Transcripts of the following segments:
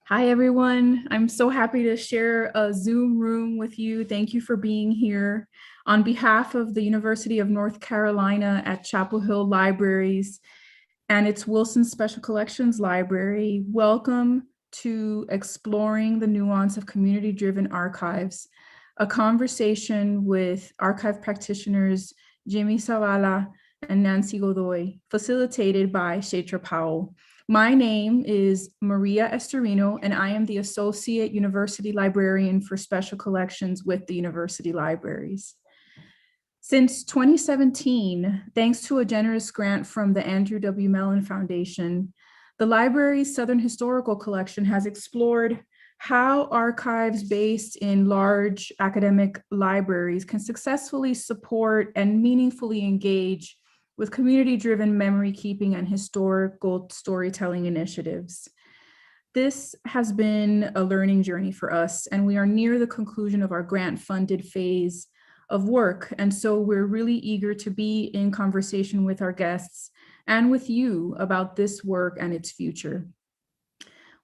Hi, everyone. I'm so happy to share a Zoom room with you. Thank you for being here. On behalf of the University of North Carolina at Chapel Hill Libraries and its Wilson Special Collections Library, welcome to Exploring the Nuance of Community-Driven Archives, a conversation with archive practitioners Jimmy Zavala and Nancy Godoy, facilitated by Shetra Powell. My name is Maria Estorino, and I am the Associate University Librarian for Special Collections with the University Libraries. Since 2017, thanks to a generous grant from the Andrew W. Mellon Foundation, the library's Southern Historical Collection has explored how archives based in large academic libraries can successfully support and meaningfully engage with community-driven memory keeping and historical storytelling initiatives. This has been a learning journey for us, and we are near the conclusion of our grant-funded phase of work. And so we're really eager to be in conversation with our guests and with you about this work and its future.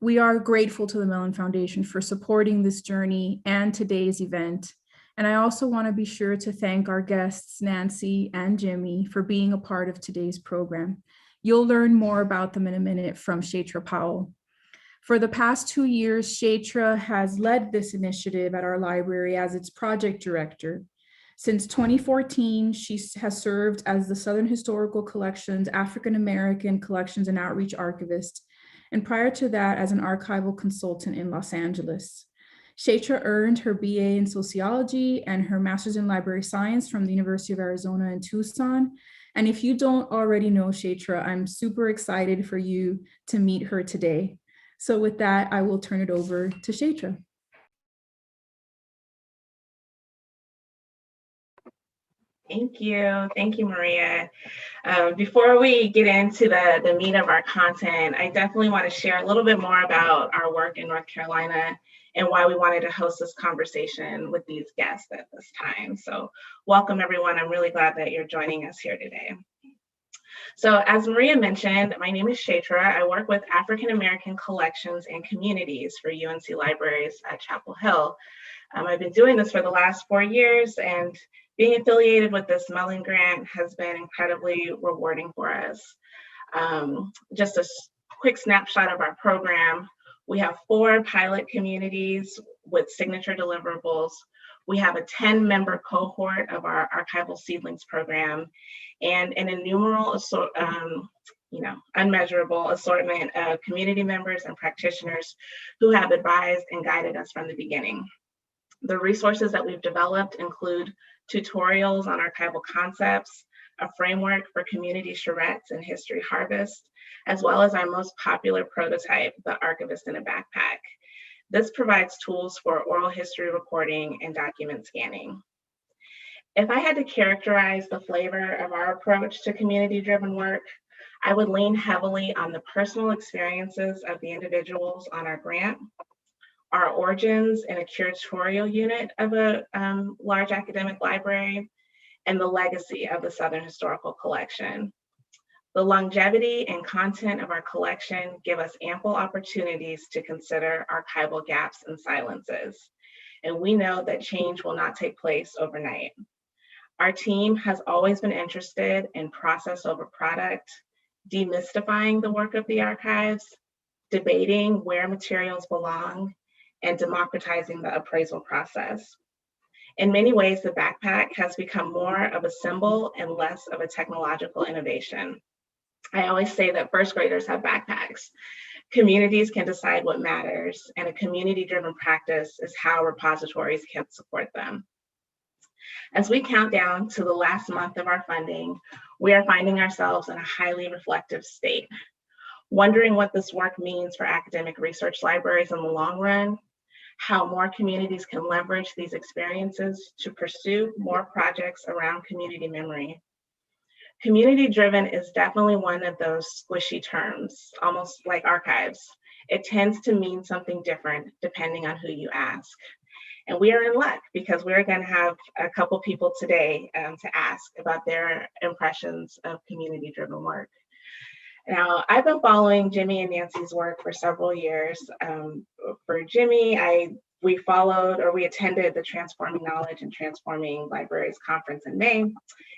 We are grateful to the Mellon Foundation for supporting this journey and today's event. And I also want to be sure to thank our guests, Nancy and Jimmy, for being a part of today's program. You'll learn more about them in a minute from Shetra Powell. For the past 2 years, Shetra has led this initiative at our library as its project director. Since 2014, she has served as the Southern Historical Collection's African American Collections and Outreach Archivist, and prior to that, as an archival consultant in Los Angeles. Shetra earned her BA in sociology and her master's in library science from the University of Arizona in Tucson. And if you don't already know Shetra, I'm super excited for you to meet her today. So with that, I will turn it over to Shetra. Thank you, Maria. Before we get into the meat of our content, I definitely want to share a little bit more about our work in North Carolina and why we wanted to host this conversation with these guests at this time. So welcome, everyone. I'm really glad that you're joining us here today. So as Maria mentioned, my name is Shetra. I work with African American collections and communities for UNC Libraries at Chapel Hill. I've been doing this for the last 4 years, and being affiliated with this Mellon grant has been incredibly rewarding for us. Just a quick snapshot of our program. We have 4 pilot communities with signature deliverables. We have a 10-member cohort of our archival seedlings program and an innumerable, unmeasurable assortment of community members and practitioners who have advised and guided us from the beginning. The resources that we've developed include tutorials on archival concepts, a framework for community charrettes and history harvest, as well as our most popular prototype, the Archivist in a Backpack. This provides tools for oral history recording and document scanning. If I had to characterize the flavor of our approach to community-driven work, I would lean heavily on the personal experiences of the individuals on our grant, our origins in a curatorial unit of a large academic library, and the legacy of the Southern Historical Collection. The longevity and content of our collection give us ample opportunities to consider archival gaps and silences. And we know that change will not take place overnight. Our team has always been interested in process over product, demystifying the work of the archives, debating where materials belong, and democratizing the appraisal process. In many ways, the backpack has become more of a symbol and less of a technological innovation. I always say that first graders have backpacks. Communities can decide what matters, and a community-driven practice is how repositories can support them. As we count down to the last month of our funding, we are finding ourselves in a highly reflective state, wondering what this work means for academic research libraries in the long run, how more communities can leverage these experiences to pursue more projects around community memory. Community-driven is definitely one of those squishy terms, almost like archives. It tends to mean something different depending on who you ask. And we are in luck because we're going to have a couple people today to ask about their impressions of community-driven work. Now, I've been following Jimmy and Nancy's work for several years. For Jimmy, we attended the Transforming Knowledge and Transforming Libraries conference in May,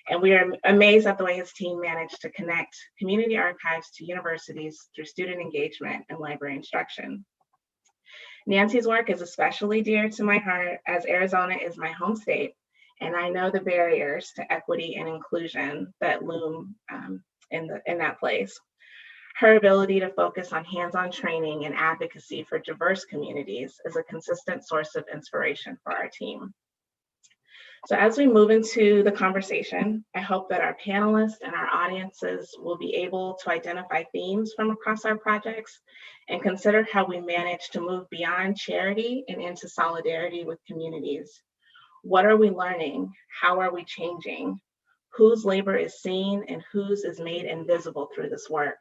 and we are amazed at the way his team managed to connect community archives to universities through student engagement and library instruction. Nancy's work is especially dear to my heart as Arizona is my home state, and I know the barriers to equity and inclusion that loom in that place. Her ability to focus on hands-on training and advocacy for diverse communities is a consistent source of inspiration for our team. So as we move into the conversation, I hope that our panelists and our audiences will be able to identify themes from across our projects and consider how we manage to move beyond charity and into solidarity with communities. What are we learning? How are we changing? Whose labor is seen and whose is made invisible through this work?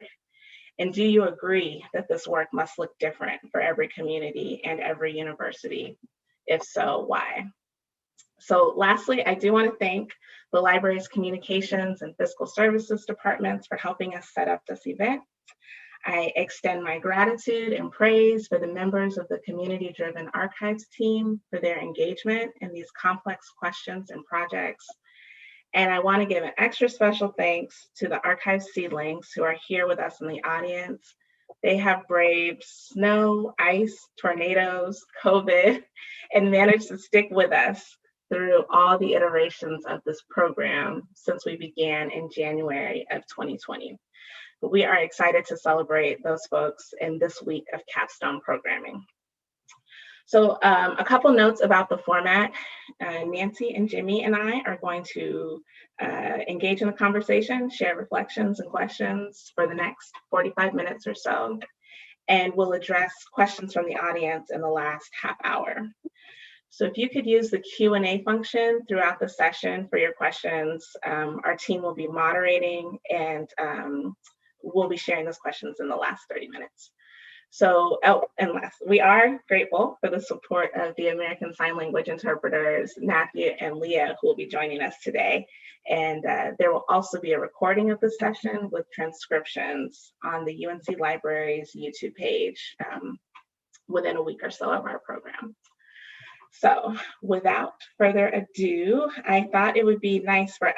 And do you agree that this work must look different for every community and every university? If so, why? So lastly, I do want to thank the library's communications and fiscal services departments for helping us set up this event. I extend my gratitude and praise for the members of the Community-Driven Archives team for their engagement in these complex questions and projects. And I want to give an extra special thanks to the archive seedlings who are here with us in the audience. They have braved snow, ice, tornadoes, COVID, and managed to stick with us through all the iterations of this program since we began in January of 2020. We are excited to celebrate those folks in this week of capstone programming. So a couple notes about the format. Nancy and Jimmy and I are going to engage in the conversation, share reflections and questions for the next 45 minutes or so, and we'll address questions from the audience in the last half hour. So if you could use the Q&A function throughout the session for your questions, our team will be moderating and we'll be sharing those questions in the last 30 minutes. So, and last, we are grateful for the support of the American Sign Language interpreters, Matthew and Leah, who will be joining us today. And there will also be a recording of the session with transcriptions on the UNC Library's YouTube page within a week or so of our program. So without further ado, I thought it would be nice for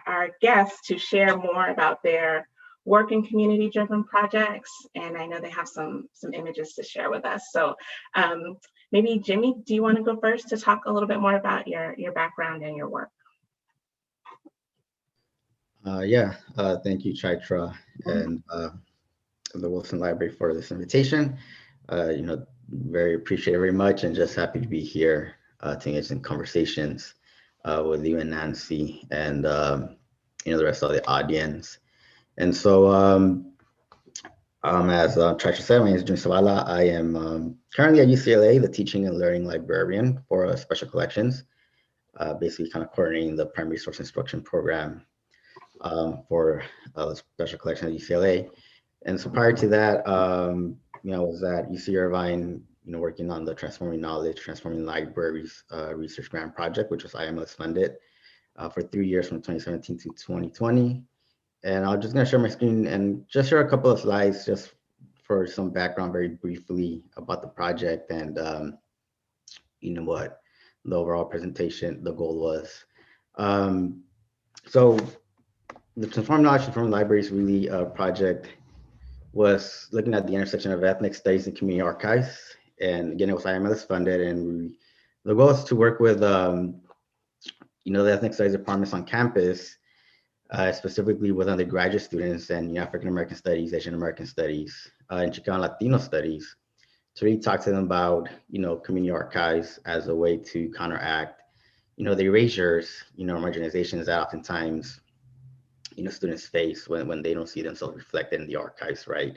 our guests to share more about their work in community-driven projects. And I know they have some images to share with us. So maybe Jimmy, do you want to go first to talk a little bit more about your background and your work? Thank you, Chaitra, and the Wilson Library for this invitation. Very appreciate it very much, and just happy to be here to engage in conversations with you and Nancy and the rest of the audience. And so, as Chaitra said, my name is Jimmy Zavala. I am currently at UCLA, the teaching and learning librarian for special collections, basically kind of coordinating the primary resource instruction program for the special collection at UCLA. And so prior to that, I was at UC Irvine, working on the Transforming Knowledge, Transforming Libraries research grant project, which was IMLS funded for 3 years from 2017 to 2020. And I'm just going to share my screen and just share a couple of slides just for some background very briefly about the project and what the overall presentation, the goal was. So the Transforming Knowledge, Transforming Libraries really project was looking at the intersection of ethnic studies and community archives. And again, it was IMLS funded, and the goal is to work with the ethnic studies departments on campus, specifically with undergraduate students and African American studies, Asian American studies, and Chicano Latino studies, to really talk to them about community archives as a way to counteract the erasures, marginalizations that oftentimes students face when they don't see themselves reflected in the archives, right?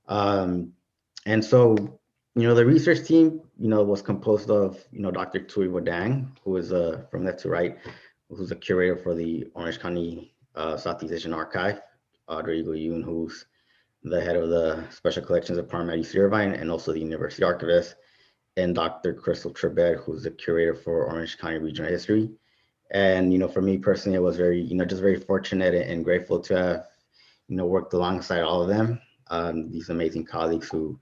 And so, the research team, was composed of, Dr. Tui Wadang, who is from left to right, who's a curator for the Orange County Southeast Asian Archive, Audrey Goyun, who's the head of the Special Collections Department at UC Irvine and also the University Archivist, and Dr. Crystal Trebet, who's the curator for Orange County Regional History. And, for me personally, I was very, just very fortunate and grateful to have, worked alongside all of them, these amazing colleagues who,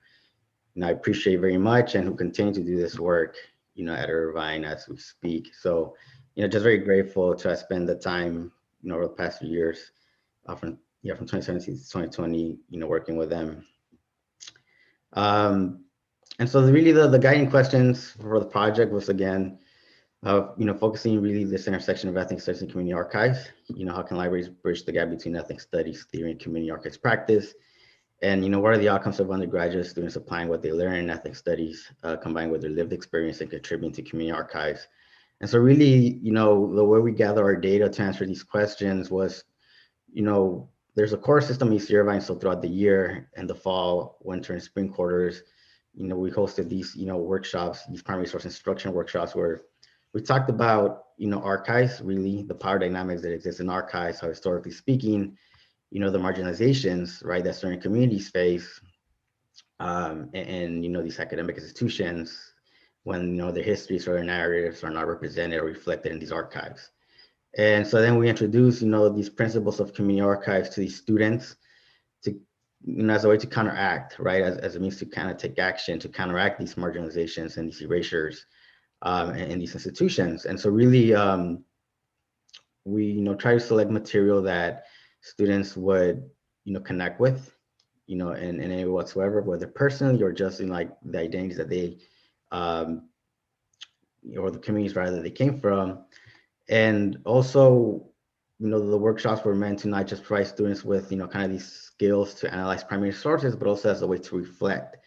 I appreciate very much, and who continue to do this work, at Irvine as we speak. So, just very grateful to have spent the time, over the past few years, from 2017 to 2020, working with them. And so really the guiding questions for the project was, again, focusing really this intersection of ethnic studies and community archives. How can libraries bridge the gap between ethnic studies theory and community archives practice? And what are the outcomes of undergraduate students applying what they learn in ethnic studies, combined with their lived experience and contributing to community archives? And so really, the way we gather our data to answer these questions was, there's a core system in Irvine. So throughout the year, and the fall, winter, and spring quarters, we hosted these, workshops, these primary resource instruction workshops, where we talked about, archives, really the power dynamics that exist in archives, how historically speaking, the marginalizations, right, that certain communities face, and these academic institutions, when, their histories or their narratives are not represented or reflected in these archives. And so then we introduce, these principles of community archives to these students, to, as a way to counteract, right, as a means to kind of take action to counteract these marginalizations and these erasures in these institutions. And so really, we, try to select material that students would, connect with, in any way whatsoever, whether personally or just in like the identities that they, or the communities rather that they came from. And also, the workshops were meant to not just provide students with, kind of these skills to analyze primary sources, but also as a way to reflect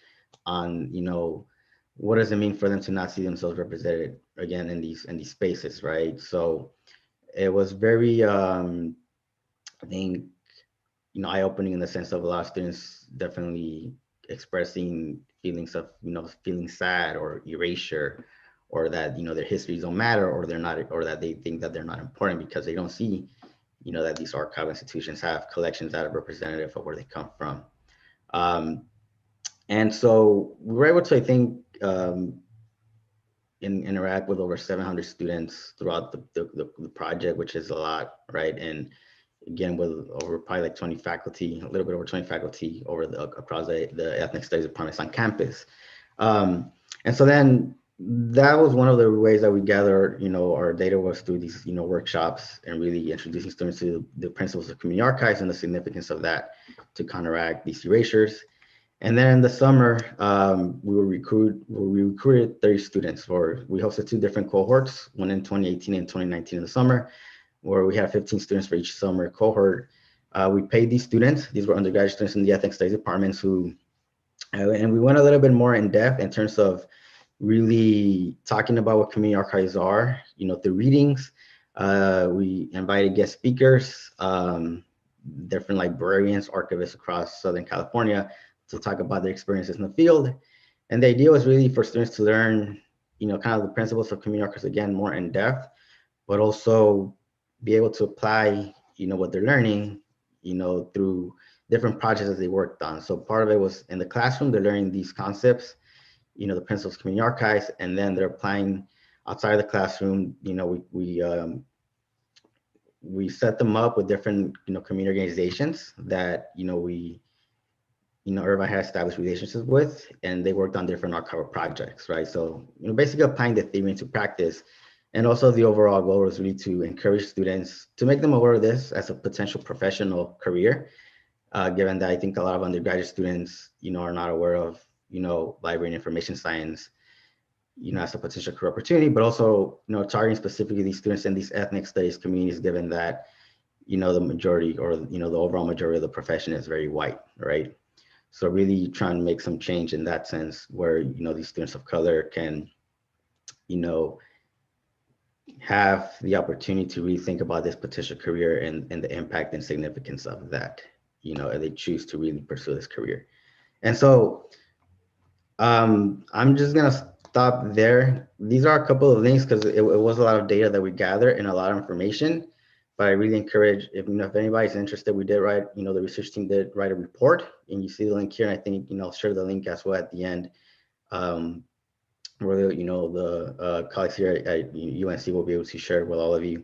on, what does it mean for them to not see themselves represented again in these spaces, right? So it was very, I think, eye-opening in the sense of a lot of students definitely expressing feelings of, feeling sad or erasure, or that, their histories don't matter, or they're not, or that they think that they're not important because they don't see, that these archive institutions have collections that are representative of where they come from. And so we were able to, I think, interact with over 700 students throughout the project, which is a lot, right? And again, with over probably like 20 faculty, a little bit over 20 faculty across the ethnic studies departments on campus. And so then that was one of the ways that we gather, our data was through these, workshops, and really introducing students to the principles of community archives and the significance of that to counteract these erasures. And then in the summer, we recruited 30 students, we hosted 2 different cohorts, one in 2018 and 2019 in the summer, where we had 15 students for each summer cohort. We paid these students. These were undergraduate students in the ethnic studies departments who, and we went a little bit more in depth in terms of really talking about what community archives are, through readings. We invited guest speakers, different librarians, archivists across Southern California, to talk about their experiences in the field. And the idea was really for students to learn, kind of the principles of community archives, again, more in depth, but also be able to apply, what they're learning, through different projects that they worked on. So part of it was in the classroom, they're learning these concepts, the principles of community archives, and then they're applying outside of the classroom. We set them up with different, community organizations that, Irvine had established relationships with, and they worked on different archival projects, right? So, basically applying the theory into practice. And also the overall goal was really to encourage students, to make them aware of this as a potential professional career, given that I think a lot of undergraduate students, are not aware of, library and information science, as a potential career opportunity, but also, targeting specifically these students in these ethnic studies communities, given that, the majority, or, the overall majority of the profession is very white, right? So really trying to make some change in that sense, where, these students of color can, have the opportunity to really think about this potential career and the impact and significance of that, and they choose to really pursue this career. And so I'm just gonna stop there. These are a couple of links because it was a lot of data that we gathered and a lot of information, but I really encourage, if anybody's interested, we did write, the research team did write a report, and you see the link here, and I think, I'll share the link as well at the end, where, the colleagues here at UNC will be able to share with all of you.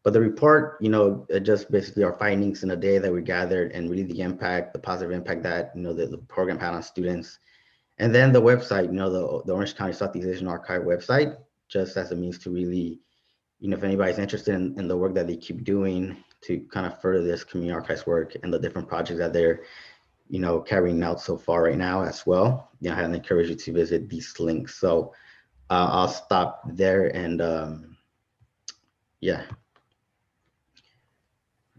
But the report, just basically our findings in the data that we gathered and really the impact, the positive impact that, the program had on students. And then the website, the Orange County Southeast Asian Archive website, just as a means to really, if anybody's interested in the work that they keep doing to kind of further this community archives work and the different projects that they're, carrying out so far right now as well, I had to encourage you to visit these links. So I'll stop there and yeah.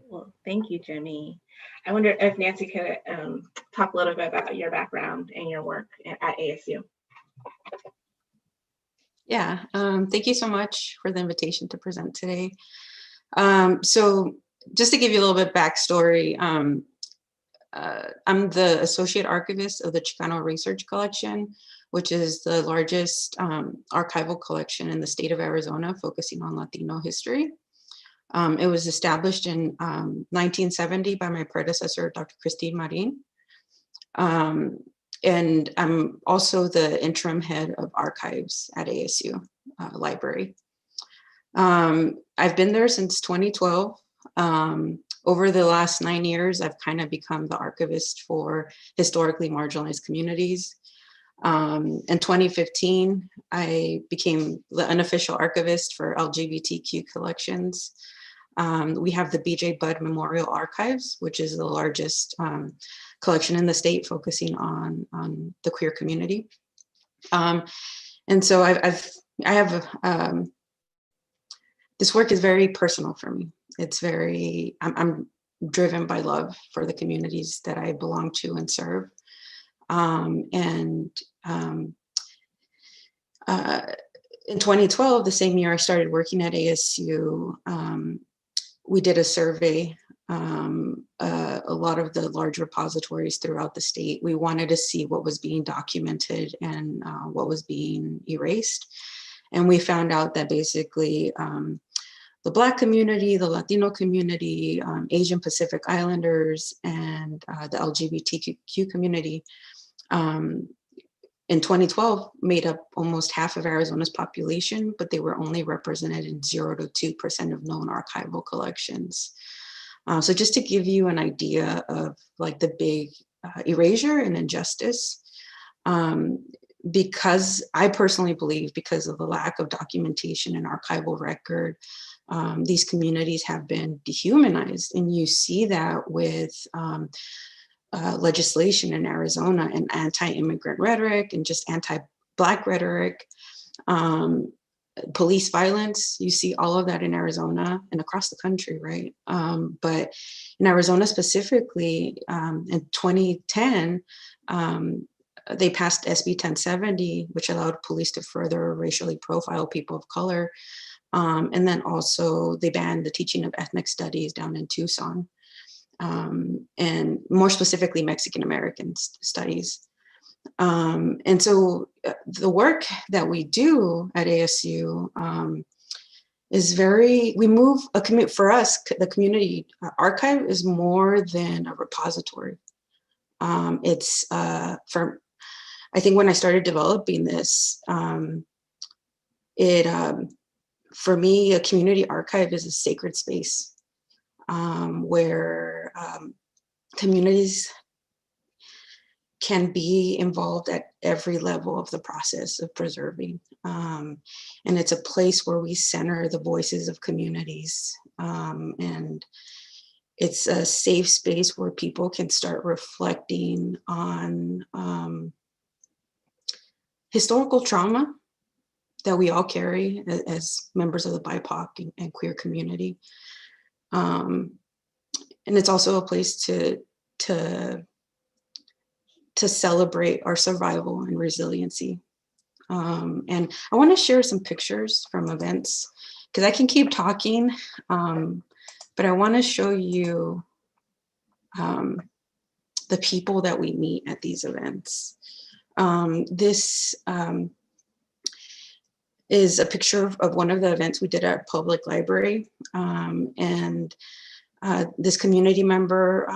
Well, thank you, Jimmy. I wonder if Nancy could talk a little bit about your background and your work at ASU. Yeah, thank you so much for the invitation to present today. So just to give you a little bit backstory, I'm the Associate Archivist of the Chicano Research Collection, which is the largest archival collection in the state of Arizona, focusing on Latino history. It was established in 1970 by my predecessor, Dr. Christine Marin. And I'm also the interim head of archives at ASU Library. I've been there since 2012. Over the last 9 years, I've kind of become the archivist for historically marginalized communities. In 2015, I became the unofficial archivist for LGBTQ collections. We have the BJ Budd Memorial Archives, which is the largest collection in the state focusing on the queer community. And so this work is very personal for me. It's I'm driven by love for the communities that I belong to and serve. In 2012, the same year I started working at ASU, we did a survey, a lot of the large repositories throughout the state. We wanted to see what was being documented and what was being erased. And we found out that basically the Black community, the Latino community, Asian Pacific Islanders, and the LGBTQ community in 2012 made up almost half of Arizona's population, but they were only represented in 0 to 2% of known archival collections. So just to give you an idea of like the big erasure and injustice, because I personally believe because of the lack of documentation and archival record, these communities have been dehumanized. And you see that with legislation in Arizona and anti-immigrant rhetoric and just anti-Black rhetoric, police violence. You see all of that in Arizona and across the country, right? But in Arizona specifically, in 2010, they passed SB 1070, which allowed police to further racially profile people of color. And then also they banned the teaching of ethnic studies down in Tucson. And more specifically, Mexican-American studies. And so the work that we do at ASU is for us, the community archive is more than a repository. I think when I started developing this, for me, a community archive is a sacred space where communities can be involved at every level of the process of preserving. And it's a place where we center the voices of communities. And it's a safe space where people can start reflecting on historical trauma that we all carry as members of the BIPOC and queer community. And it's also a place to celebrate our survival and resiliency. And I want to share some pictures from events because I can keep talking, but I want to show you the people that we meet at these events. This is a picture of one of the events we did at a public library. And this community member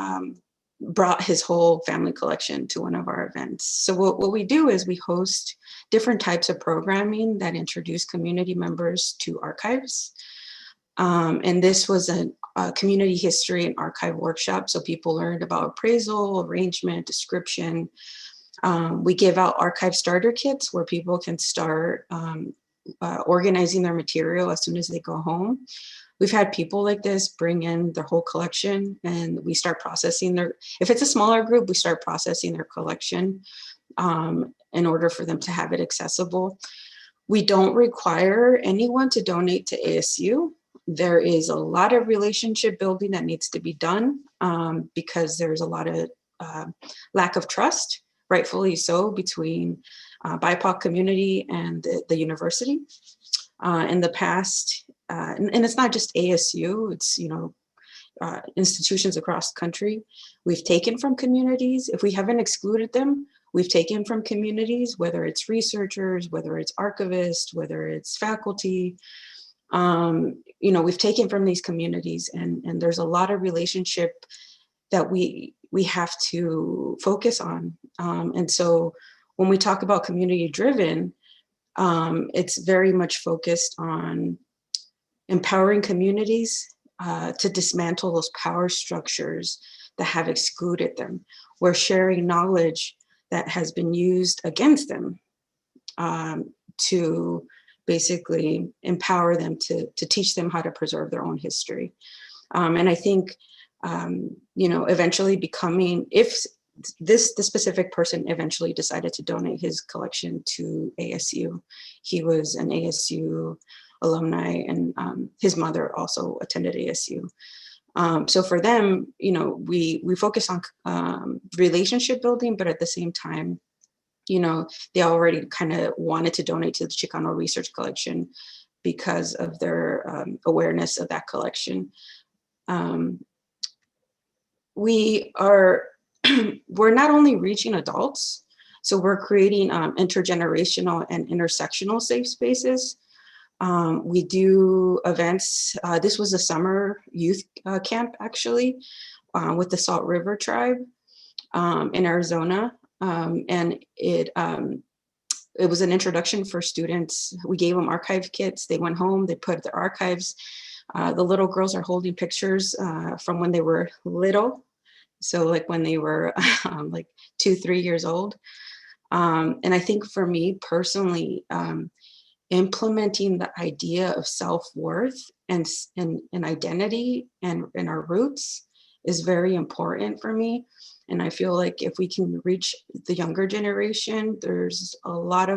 brought his whole family collection to one of our events. So what we do is we host different types of programming that introduce community members to archives. And this was a community history and archive workshop. So people learned about appraisal, arrangement, description. We give out archive starter kits where people can start organizing their material as soon as they go home. We've had people like this bring in their whole collection, and we start processing if it's a smaller group, we start processing their collection in order for them to have it accessible. We don't require anyone to donate to ASU. There is a lot of relationship building that needs to be done because there's a lot of lack of trust, rightfully so, between BIPOC community and the university. In the past, and it's not just ASU, it's, institutions across the country. We've taken from communities. If we haven't excluded them, we've taken from communities, whether it's researchers, whether it's archivists, whether it's faculty. We've taken from these communities, and there's a lot of relationship that we have to focus on. And so when we talk about community driven, it's very much focused on empowering communities to dismantle those power structures that have excluded them. We're sharing knowledge that has been used against them to basically empower them to teach them how to preserve their own history. And I think, eventually becoming, if this specific person eventually decided to donate his collection to ASU. He was an ASU alumni, and his mother also attended ASU. So for them, we focus on relationship building, but at the same time, they already kind of wanted to donate to the Chicano Research Collection because of their awareness of that collection. We're not only reaching adults, so we're creating intergenerational and intersectional safe spaces. We do events. This was a summer youth camp, actually, with the Salt River Tribe in Arizona. And it was an introduction for students. We gave them archive kits. They went home, they put their archives. The little girls are holding pictures from when they were little. So like when they were like 2-3 years old. And I think for me personally, implementing the idea of self-worth and identity and our roots is very important for me. And I feel like if we can reach the younger generation, there's a lot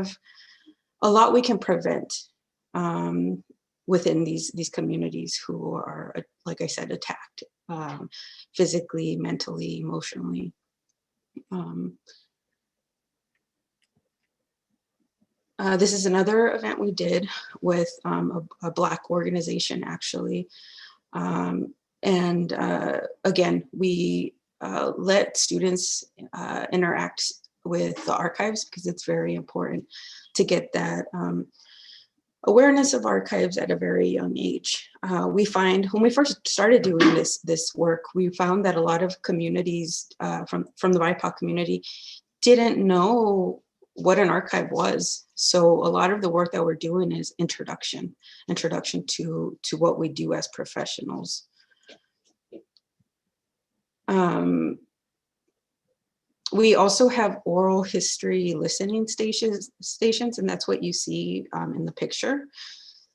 we can prevent within these communities who are, like I said, attacked physically, mentally, emotionally. This is another event we did with a Black organization, actually. Again, we let students interact with the archives because it's very important to get that awareness of archives at a very young age. We find when we first started doing this work, we found that a lot of communities from the BIPOC community didn't know what an archive was. So a lot of the work that we're doing is introduction to what we do as professionals. We also have oral history listening stations, and that's what you see in the picture.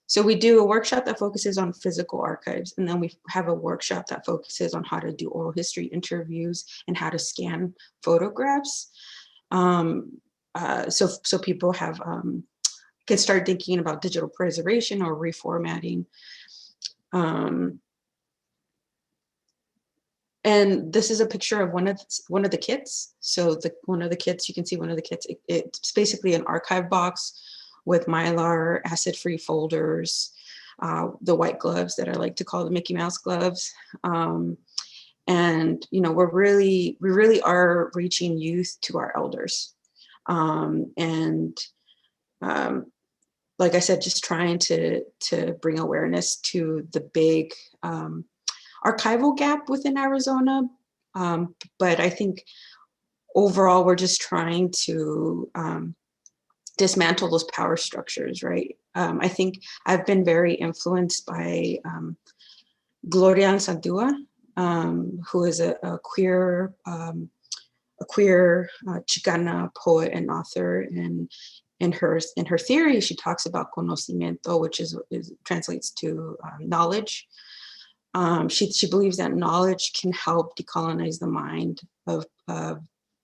So we do a workshop that focuses on physical archives, and then we have a workshop that focuses on how to do oral history interviews and how to scan photographs. So people can start thinking about digital preservation or reformatting. And this is a picture of one of the kits. So one of the kits, you can see one of the kits. It's basically an archive box with Mylar, acid-free folders, the white gloves that I like to call the Mickey Mouse gloves. And we really are reaching youth to our elders. Like I said, just trying to bring awareness to the big archival gap within Arizona. But I think overall, we're just trying to dismantle those power structures, right? I think I've been very influenced by Gloria Anzaldúa, who is a queer Chicana poet and author, and in her theory, she talks about conocimiento, which translates to knowledge. She believes that knowledge can help decolonize the mind of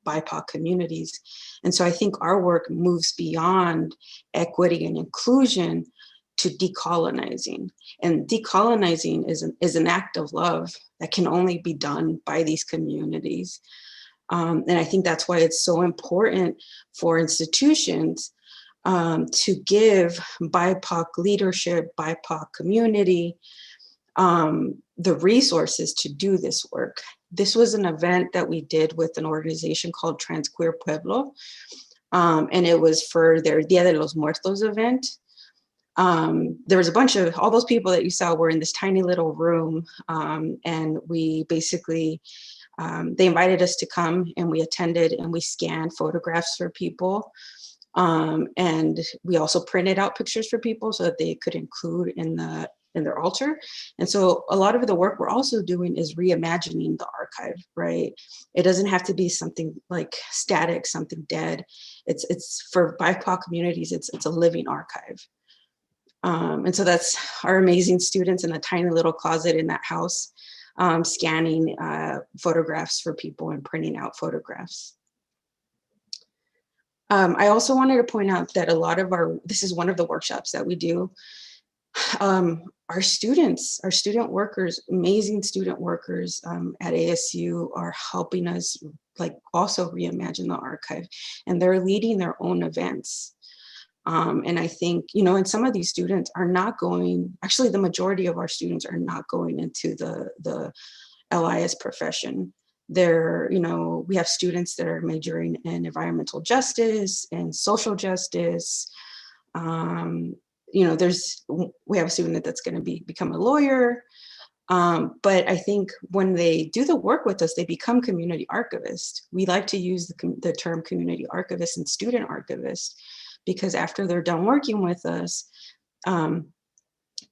BIPOC communities. And so I think our work moves beyond equity and inclusion to decolonizing. And decolonizing is an act of love that can only be done by these communities. And I think that's why it's so important for institutions to give BIPOC leadership, BIPOC community, the resources to do this work. This was an event that we did with an organization called Trans Queer Pueblo, and it was for their Dia de los Muertos event. There was a bunch of, all those people that you saw were in this tiny little room, and we basically, they invited us to come, and we attended, and we scanned photographs for people. And we also printed out pictures for people so that they could include in their altar. And so a lot of the work we're also doing is reimagining the archive, right? It doesn't have to be something like static, something dead. It's for BIPOC communities, it's a living archive. And so that's our amazing students in a tiny little closet in that house, scanning photographs for people and printing out photographs. I also wanted to point out that this is one of the workshops that we do. Our students, our student workers, amazing student workers at ASU are helping us also reimagine the archive, and they're leading their own events. And I think, and some of these students are not going, actually the majority of our students are not going into the LIS profession. They're, we have students that are majoring in environmental justice and social justice. We have a student that's going to become a lawyer. But I think when they do the work with us, they become community archivists. We like to use the term community archivist and student archivist, because after they're done working with us,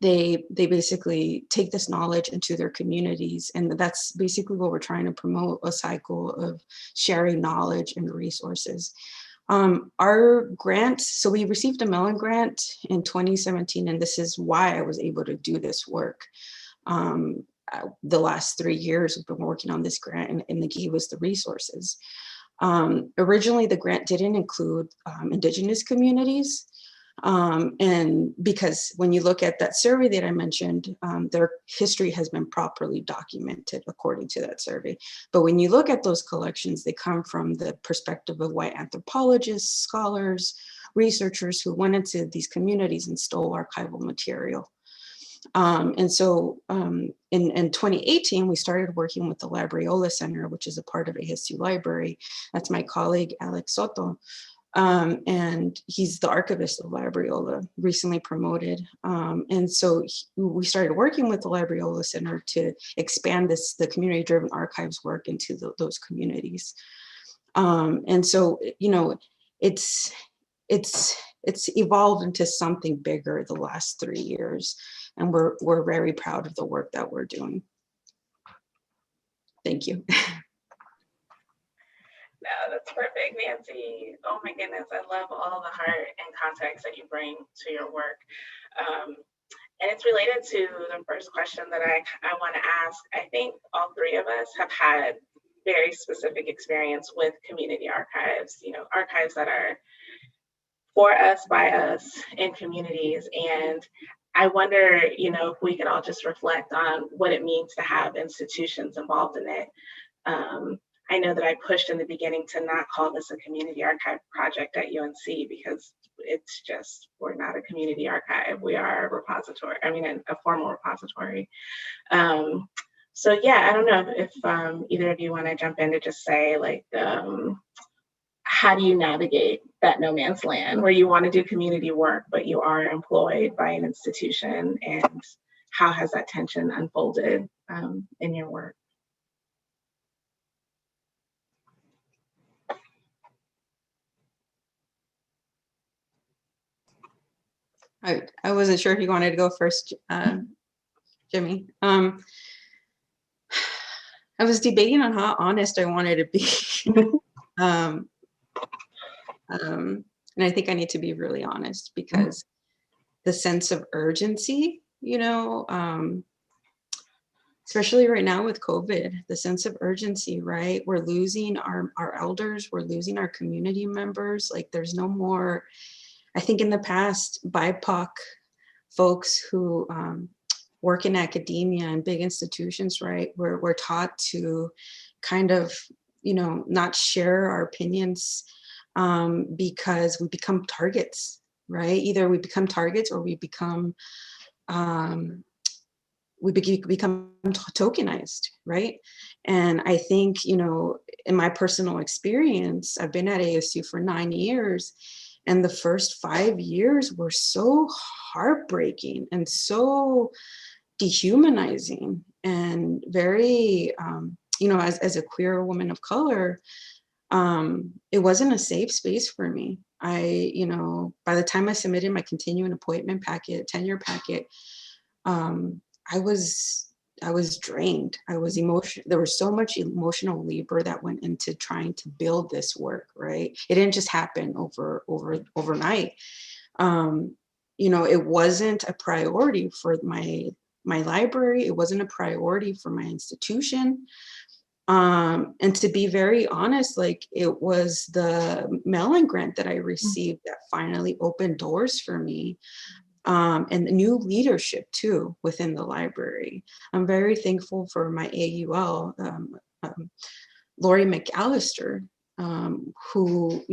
they basically take this knowledge into their communities. And that's basically what we're trying to promote, a cycle of sharing knowledge and resources. Our grant, so we received a Mellon grant in 2017, and this is why I was able to do this work. The last 3 years we've been working on this grant, and the key was the resources. Originally, the grant didn't include Indigenous communities. And because when you look at that survey that I mentioned, their history has been properly documented according to that survey. But when you look at those collections, they come from the perspective of white anthropologists, scholars, researchers who went into these communities and stole archival material. And so in 2018, we started working with the Labriola Center, which is a part of ASU Library. That's my colleague, Alex Soto. And he's the archivist of Labriola, recently promoted. And so we started working with the Labriola Center to expand the community-driven archives work into those communities. And so, it's evolved into something bigger the last 3 years. And we're very proud of the work that we're doing. Thank you. No, that's perfect, Nancy. Oh my goodness, I love all the heart and context that you bring to your work. And it's related to the first question that I want to ask. I think all three of us have had very specific experience with community archives, archives that are for us, by us, in communities. And I wonder, if we could all just reflect on what it means to have institutions involved in it. I know that I pushed in the beginning to not call this a community archive project at UNC, because it's just, we're not a community archive. We are a repository, a formal repository. So yeah, I don't know if either of you want to jump in to just say, how do you navigate that no man's land where you want to do community work, but you are employed by an institution, and how has that tension unfolded in your work? I wasn't sure if you wanted to go first, Jimmy. I was debating on how honest I wanted to be. And I think I need to be really honest, because the sense of urgency, especially right now with COVID, the sense of urgency, right? We're losing our elders, we're losing our community members. Like, there's no more, I think in the past, BIPOC folks who work in academia and big institutions, right? We're taught to kind of, not share our opinions because we become targets, right? Either we become targets or we become tokenized, right? And I think, in my personal experience, I've been at ASU for 9 years, and the first 5 years were so heartbreaking and so dehumanizing and very, as a queer woman of color, it wasn't a safe space for me. By the time I submitted my continuing appointment packet, tenure packet, I was drained. I was emotional. There was so much emotional labor that went into trying to build this work, right? It didn't just happen overnight. It wasn't a priority for my library. It wasn't a priority for my institution. And to be very honest, like, it was the Mellon grant that I received that finally opened doors for me. And new leadership too within the library. I'm very thankful for my AUL, Lori McAllister, who,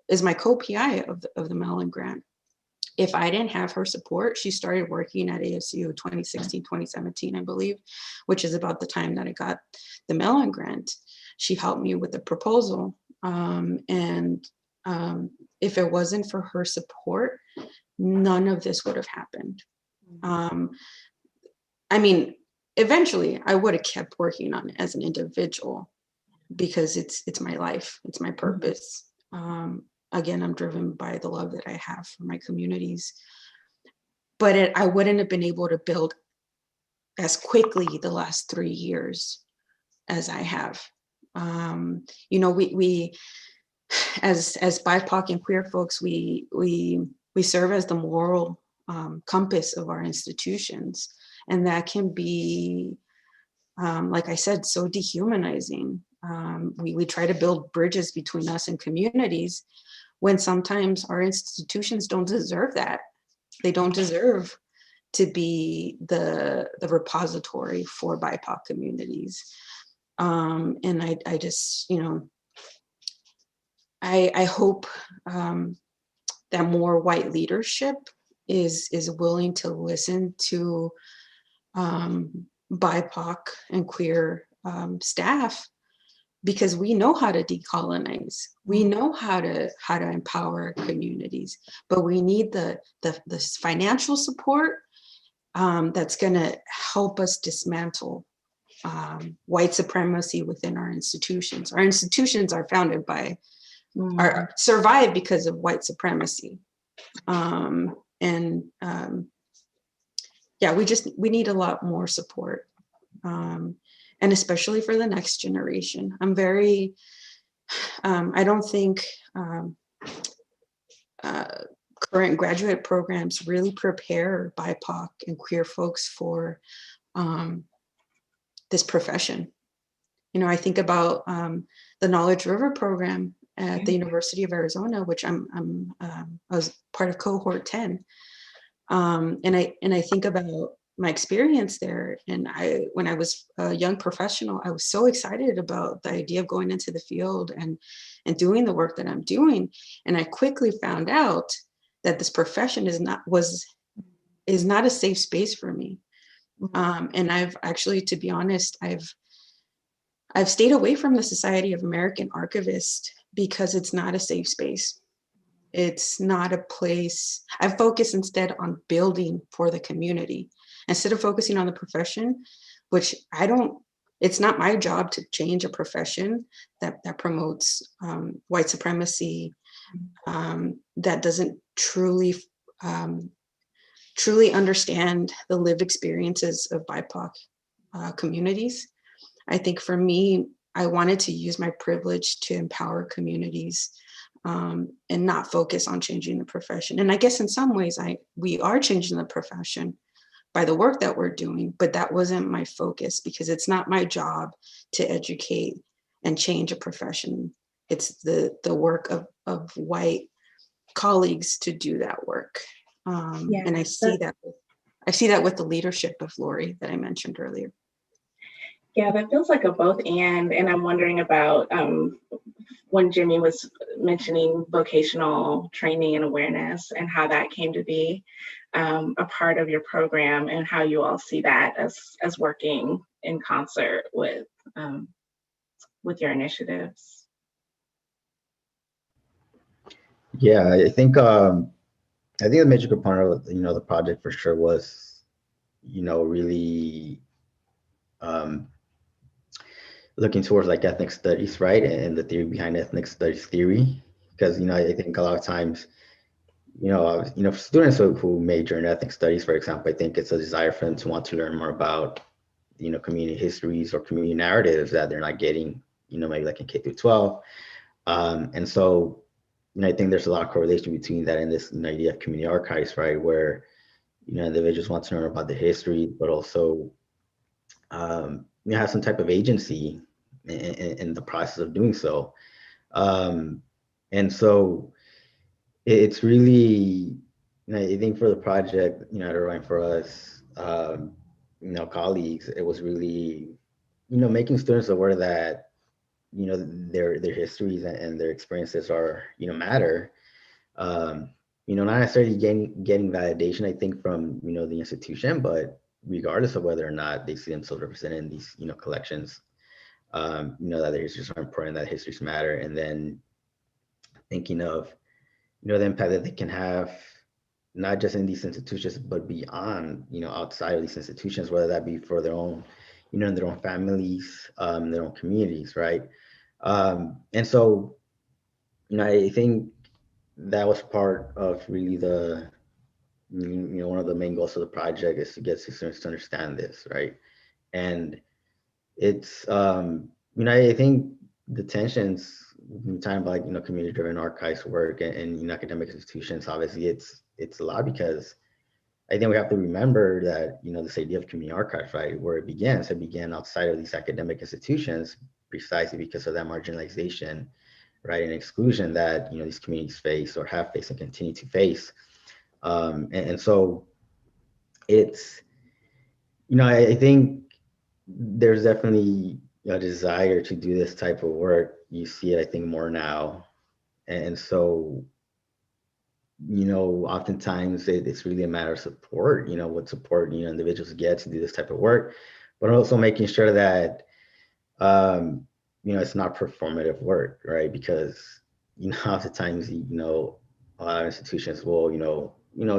is my co-PI of the Mellon grant. If I didn't have her support, she started working at ASU 2016, 2017, I believe, which is about the time that I got the Mellon grant. She helped me with the proposal. If it wasn't for her support, none of this would have happened. Eventually I would have kept working on it as an individual, because it's my life, it's my purpose. Again, I'm driven by the love that I have for my communities, but I wouldn't have been able to build as quickly the last 3 years as I have. We as BIPOC and queer folks, we serve as the moral compass of our institutions, and that can be, like I said, so dehumanizing. We try to build bridges between us and communities, when sometimes our institutions don't deserve that. They don't deserve to be the repository for BIPOC communities. And I just, I hope that more white leadership is willing to listen to BIPOC and queer staff, because we know how to decolonize. We know how to empower communities, but we need the financial support that's going to help us dismantle white supremacy within our institutions. Our institutions are founded by, are survived because of white supremacy. We need a lot more support. And especially for the next generation. I'm very, I don't think current graduate programs really prepare BIPOC and queer folks for this profession. I think about the Knowledge River program at the University of Arizona, which I was part of cohort 10. And I think about my experience there. And when I was a young professional, I was so excited about the idea of going into the field and doing the work that I'm doing. And I quickly found out that this profession is not a safe space for me. And I've actually, to be honest, I've stayed away from the Society of American Archivists because it's not a safe space. It's not a place. I focus instead on building for the community instead of focusing on the profession, which it's not my job to change a profession that promotes white supremacy, that doesn't truly truly understand the lived experiences of BIPOC communities. I think for me, I wanted to use my privilege to empower communities and not focus on changing the profession. And I guess in some ways, we are changing the profession by the work that we're doing, but that wasn't my focus because it's not my job to educate and change a profession. It's the work of white colleagues to do that work. And I see that with the leadership of Lori that I mentioned earlier. Yeah, that feels like a both and I'm wondering about when Jimmy was mentioning vocational training and awareness and how that came to be a part of your program and how you all see that as working in concert with your initiatives. Yeah, I think the major component of the project for sure was really looking towards like ethnic studies, right, and the theory behind ethnic studies theory, because I think a lot of times for students who major in ethnic studies, for example, I think it's a desire for them to want to learn more about community histories or community narratives that they're not getting maybe like in K through 12, and so I think there's a lot of correlation between that and this idea of community archives, right, where individuals want to learn about the history, but also have some type of agency in the process of doing so. And so it's really, I think for the project, for us, colleagues, it was really, making students aware that, their histories and their experiences are, matter. Not necessarily getting validation, I think, from, the institution, but regardless of whether or not they see themselves represented in these, collections, that their histories are important, that histories matter, and then thinking of, the impact that they can have, not just in these institutions, but beyond, outside of these institutions, whether that be for their own, in their own families, their own communities, right? And so, I think that was part of really the, one of the main goals of the project is to get students to understand this, right? And it's, I think the tensions in time about, community-driven archives work and academic institutions, obviously it's a lot because I think we have to remember that, this idea of community archives, right, where it began outside of these academic institutions precisely because of that marginalization, right, and exclusion that, these communities face or have faced and continue to face. And so it's, I think there's definitely a desire to do this type of work. You see it, I think, more now. And so, oftentimes it's really a matter of support, what support, individuals get to do this type of work, but also making sure that, it's not performative work, right? Because, oftentimes, a lot of institutions will,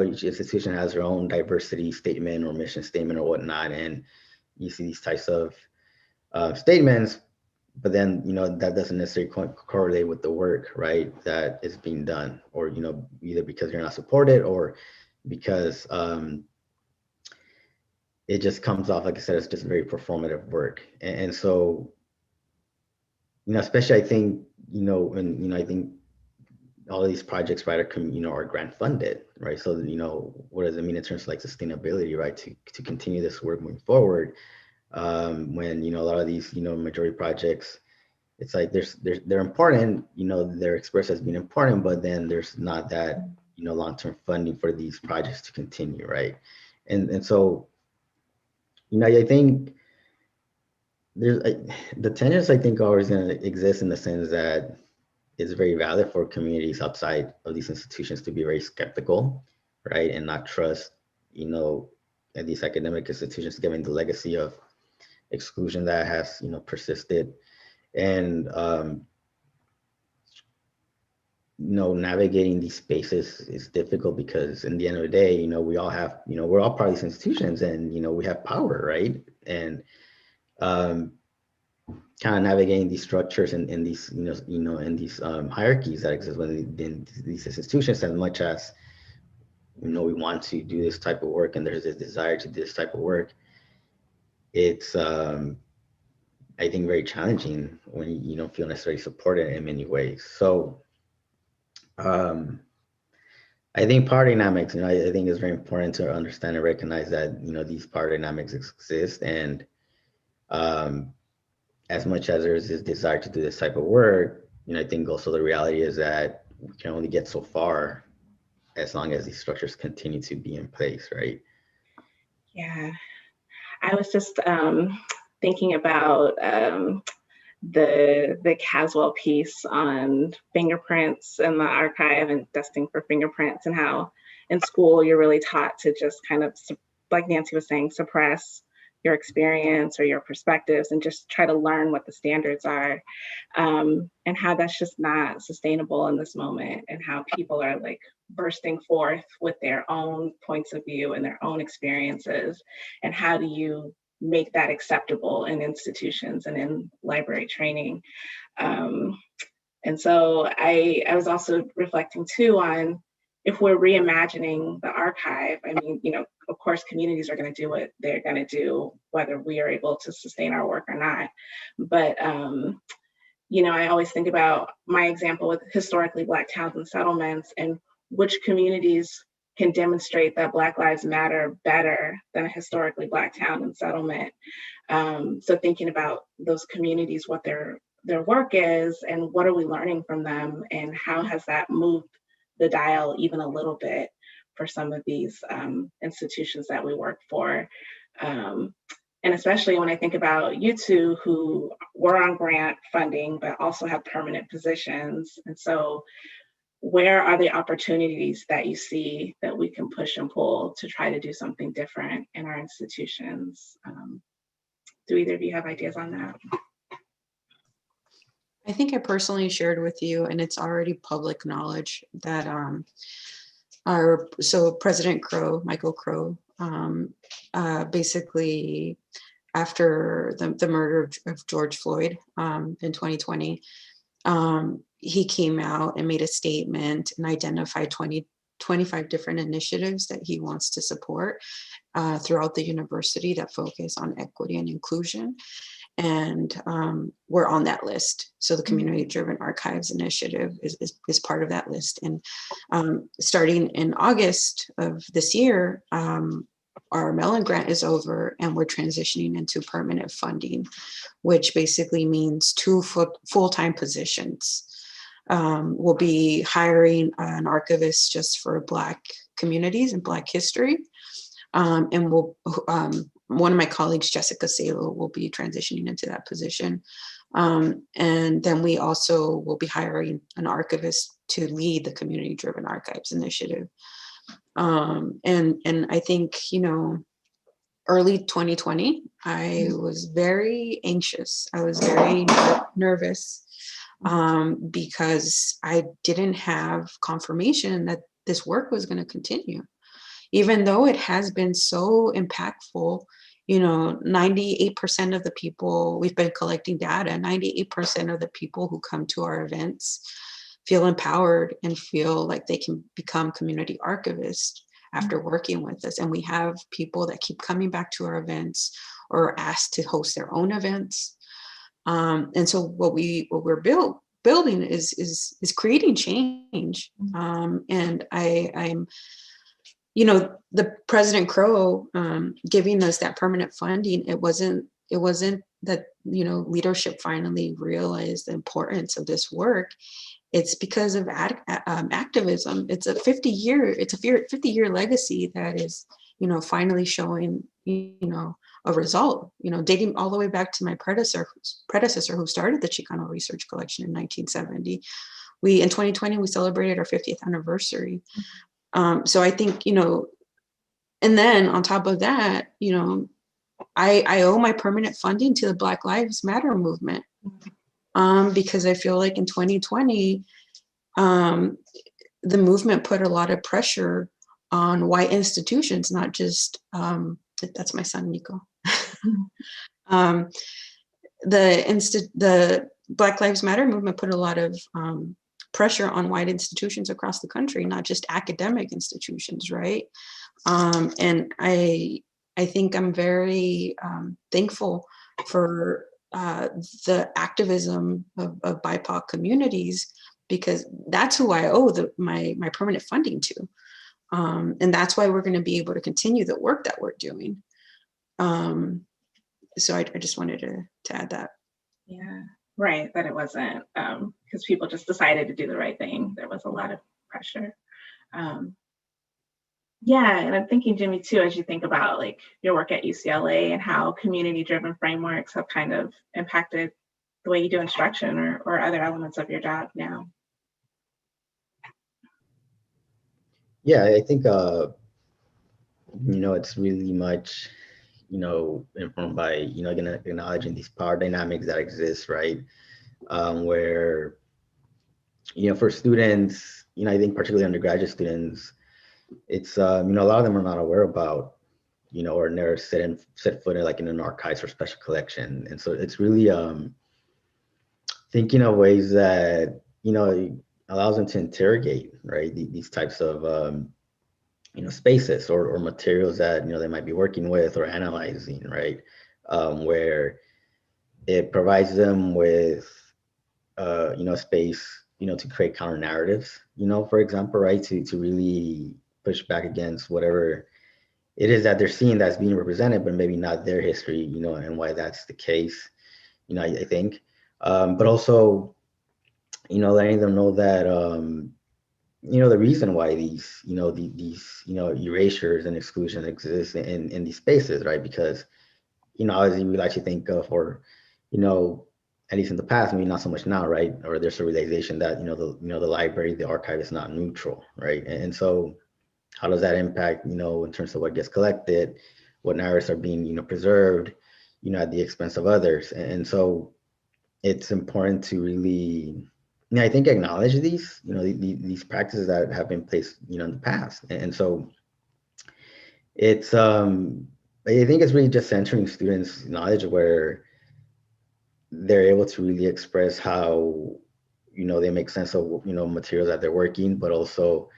each institution has their own diversity statement or mission statement or whatnot. And you see these types of statements, but then that doesn't necessarily correlate with the work, right, that is being done, or either because you're not supported or because it just comes off, like I said, it's just very performative work. And so especially I think and I think all of these projects, right, are grant funded, right? So what does it mean in terms of like sustainability, right, to continue this work moving forward? When a lot of these majority projects, it's like they're important, they're expressed as being important, but then there's not that long-term funding for these projects to continue, right? And so I think there's the tensions, I think, are always going to exist in the sense that it's very valid for communities outside of these institutions to be very skeptical, right, and not trust these academic institutions, given the legacy of exclusion that has persisted. And navigating these spaces is difficult because in the end of the day, we all have, we're all part of these institutions, and we have power, right? And kind of navigating these structures and these in these hierarchies that exist within these institutions, as much as we want to do this type of work and there's this desire to do this type of work, it's I think very challenging when you don't feel necessarily supported in many ways. So I think power dynamics, I think it's very important to understand and recognize that, these power dynamics exist. And as much as there's this desire to do this type of work, I think also the reality is that we can only get so far as long as these structures continue to be in place, right? Yeah, I was just thinking about the Caswell piece on fingerprints and the archive and testing for fingerprints, and how in school you're really taught to just kind of, like Nancy was saying, suppress your experience or your perspectives and just try to learn what the standards are, and how that's just not sustainable in this moment, and how people are like bursting forth with their own points of view and their own experiences, and how do you make that acceptable in institutions and in library training. And so I was also reflecting too on, if we're reimagining the archive, I mean, of course, communities are going to do what they're going to do, whether we are able to sustain our work or not. But, I always think about my example with historically Black towns and settlements, and which communities can demonstrate that Black Lives Matter better than a historically Black town and settlement. So thinking about those communities, what their work is, and what are we learning from them, and how has that moved the dial even a little bit for some of these institutions that we work for. And especially when I think about you two who were on grant funding, but also have permanent positions. And so where are the opportunities that you see that we can push and pull to try to do something different in our institutions? Do either of you have ideas on that? I think I personally shared with you, and it's already public knowledge, that President Crow, Michael Crow, basically after the murder of George Floyd in 2020, he came out and made a statement and identified 25 different initiatives that he wants to support throughout the university that focus on equity and inclusion. And we're on that list. So the Community-Driven Archives initiative is part of that list. And starting in August of this year, our Mellon grant is over and we're transitioning into permanent funding, which basically means 2 full-time positions. We'll be hiring an archivist just for Black communities and Black history. And we'll, one of my colleagues, Jessica Salo, will be transitioning into that position. And then we also will be hiring an archivist to lead the Community-Driven Archives initiative. And I think, early 2020, I was very anxious. I was very nervous because I didn't have confirmation that this work was going to continue. Even though it has been so impactful, 98% of the people, we've been collecting data, 98% of the people who come to our events feel empowered and feel like they can become community archivists after working with us. And we have people that keep coming back to our events or are asked to host their own events. And so what we're building is creating change. And I'm the President Crow giving us that permanent funding, it wasn't that, leadership finally realized the importance of this work. It's because of activism. It's a 50-year legacy that is, finally showing, a result, dating all the way back to my predecessor who started the Chicano Research Collection in 1970. In 2020, we celebrated our 50th anniversary. So I think, and then on top of that, I owe my permanent funding to the Black Lives Matter movement, because I feel like in 2020, the movement put a lot of pressure on white institutions, not just, that's my son, Nico. The Black Lives Matter movement put a lot of pressure on white institutions across the country, not just academic institutions, right? And I think I'm very thankful for the activism of BIPOC communities, because that's who I owe my permanent funding to. And that's why we're going to be able to continue the work that we're doing. So I just wanted to add that. Yeah, right, that it wasn't because people just decided to do the right thing. There was a lot of pressure. Yeah, and I'm thinking, Jimmy, too, as you think about like your work at UCLA and how community-driven frameworks have kind of impacted the way you do instruction or other elements of your job now. Yeah, I think, it's really much, informed by, acknowledging these power dynamics that exist, right? Where, for students, I think particularly undergraduate students, it's, a lot of them are not aware about, or never set foot in like in an archives or special collection. And so it's really thinking of ways that, allows them to interrogate, right? These types of, spaces or materials that, they might be working with or analyzing, right? Where it provides them with, space, to create counter narratives, for example, right? To really push back against whatever it is that they're seeing that's being represented, but maybe not their history, and why that's the case, I think. But also, letting them know that, the reason why these, these, erasures and exclusion exist in these spaces, right? Because, as you would actually think of, or, at least in the past, maybe not so much now, right? Or there's a realization that, the library, the archive is not neutral, right? And so how does that impact, in terms of what gets collected, what narratives are being, preserved, at the expense of others? And so it's important to really, I think, acknowledge these, these practices that have been placed, in the past. And so it's, I think it's really just centering students' knowledge where they're able to really express how, they make sense of, materials that they're working, but also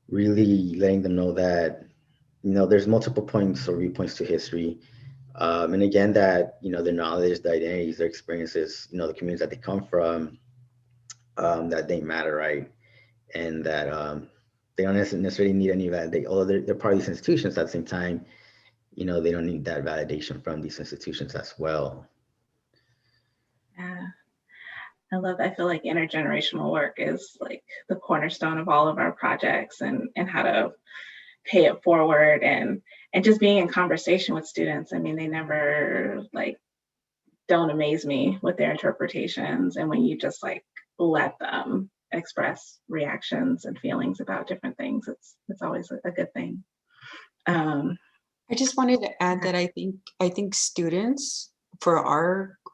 really letting them know that, there's multiple points or viewpoints to history. And again, that, their knowledge, their identities, their experiences, the communities that they come from, that they matter, right? And that they don't necessarily need any validation, although they're part of these institutions at the same time, they don't need that validation from these institutions as well. Yeah, I love that. I feel like intergenerational work is like the cornerstone of all of our projects and how to pay it forward and just being in conversation with students. I mean, they never don't amaze me with their interpretations. And when you just let them express reactions and feelings about different things, it's always a good thing. I just wanted to add that I think students, for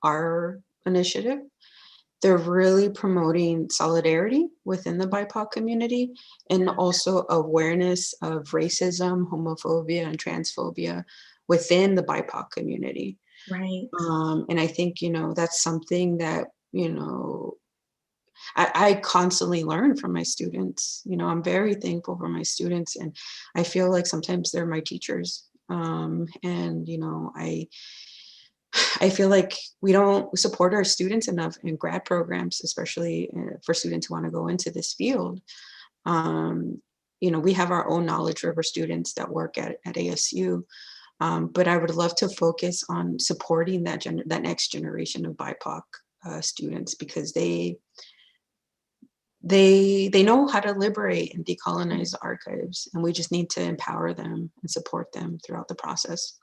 our initiative, they're really promoting solidarity within the BIPOC community and also awareness of racism, homophobia, and transphobia within the BIPOC community. Right. And I think, that's something that, I constantly learn from my students. I'm very thankful for my students, and I feel like sometimes they're my teachers. And, I feel like we don't support our students enough in grad programs, especially for students who want to go into this field. We have our own knowledge river students that work at ASU, but I would love to focus on supporting that next generation of BIPOC students, because they know how to liberate and decolonize the archives, and we just need to empower them and support them throughout the process.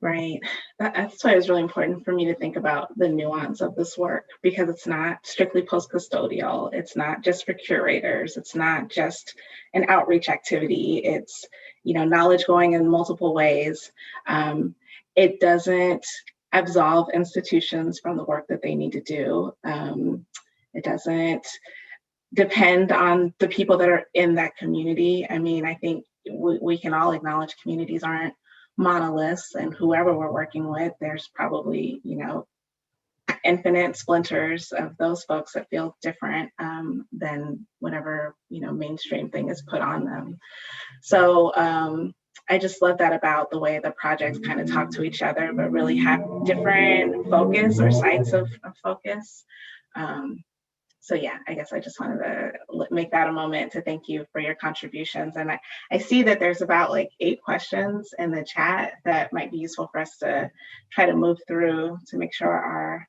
Right. That's why it was really important for me to think about the nuance of this work, because it's not strictly post-custodial. It's not just for curators. It's not just an outreach activity. It's, knowledge going in multiple ways. It doesn't absolve institutions from the work that they need to do. It doesn't depend on the people that are in that community. I mean, I think we can all acknowledge communities aren't monoliths, and whoever we're working with, there's probably, infinite splinters of those folks that feel different than whatever, mainstream thing is put on them. So I just love that about the way the projects kind of talk to each other, but really have different focus or sites of focus. So yeah, I guess I just wanted to make that a moment to thank you for your contributions. And I see that there's about like 8 questions in the chat that might be useful for us to try to move through to make sure our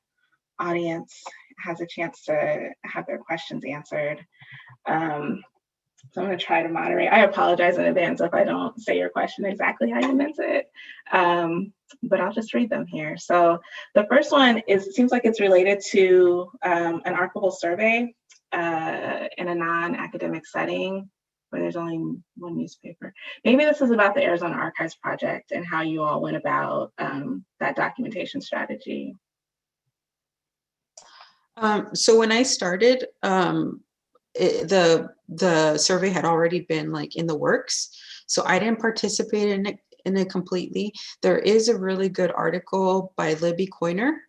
audience has a chance to have their questions answered. So I'm going to try to moderate. I apologize in advance if I don't say your question exactly how you meant it, but I'll just read them here. So the first one seems like it's related to an archival survey in a non-academic setting where there's only one newspaper. Maybe this is about the Arizona Archives project and how you all went about that documentation strategy. So when I started, the survey had already been like in the works, so I didn't participate in it completely. There is a really good article by Libby Coiner.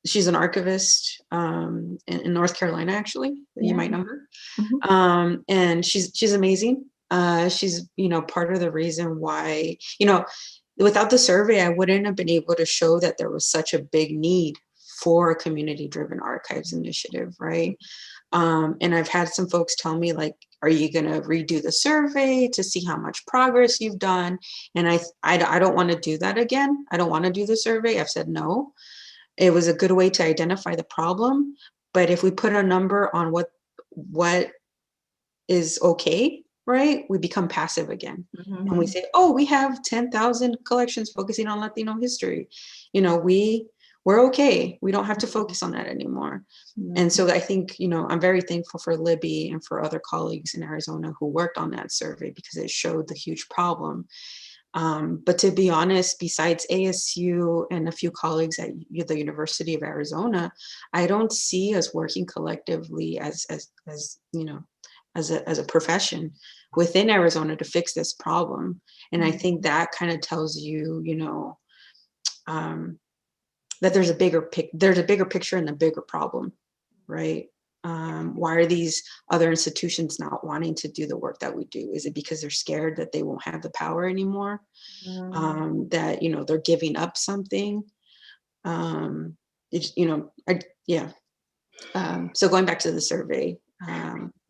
She's an archivist in North Carolina, actually. You might know her. Mm-hmm. And she's amazing. She's part of the reason why without the survey, I wouldn't have been able to show that there was such a big need for a community-driven archives initiative, right? And I've had some folks tell me, like, are you going to redo the survey to see how much progress you've done? And I don't want to do that again. I don't want to do the survey. I've said no. It was a good way to identify the problem. But if we put a number on what is okay, right, we become passive again. Mm-hmm. And we say, oh, we have 10,000 collections focusing on Latino history. We're okay. We don't have to focus on that anymore. Mm-hmm. And so I think, I'm very thankful for Libby and for other colleagues in Arizona who worked on that survey because it showed the huge problem. But to be honest, besides ASU and a few colleagues at the University of Arizona, I don't see us working collectively as a profession within Arizona to fix this problem. And I think that kind of tells you, that there's a bigger picture and a bigger problem, right? Why are these other institutions not wanting to do the work that we do? Is it because they're scared that they won't have the power anymore? That, they're giving up something? So going back to the survey,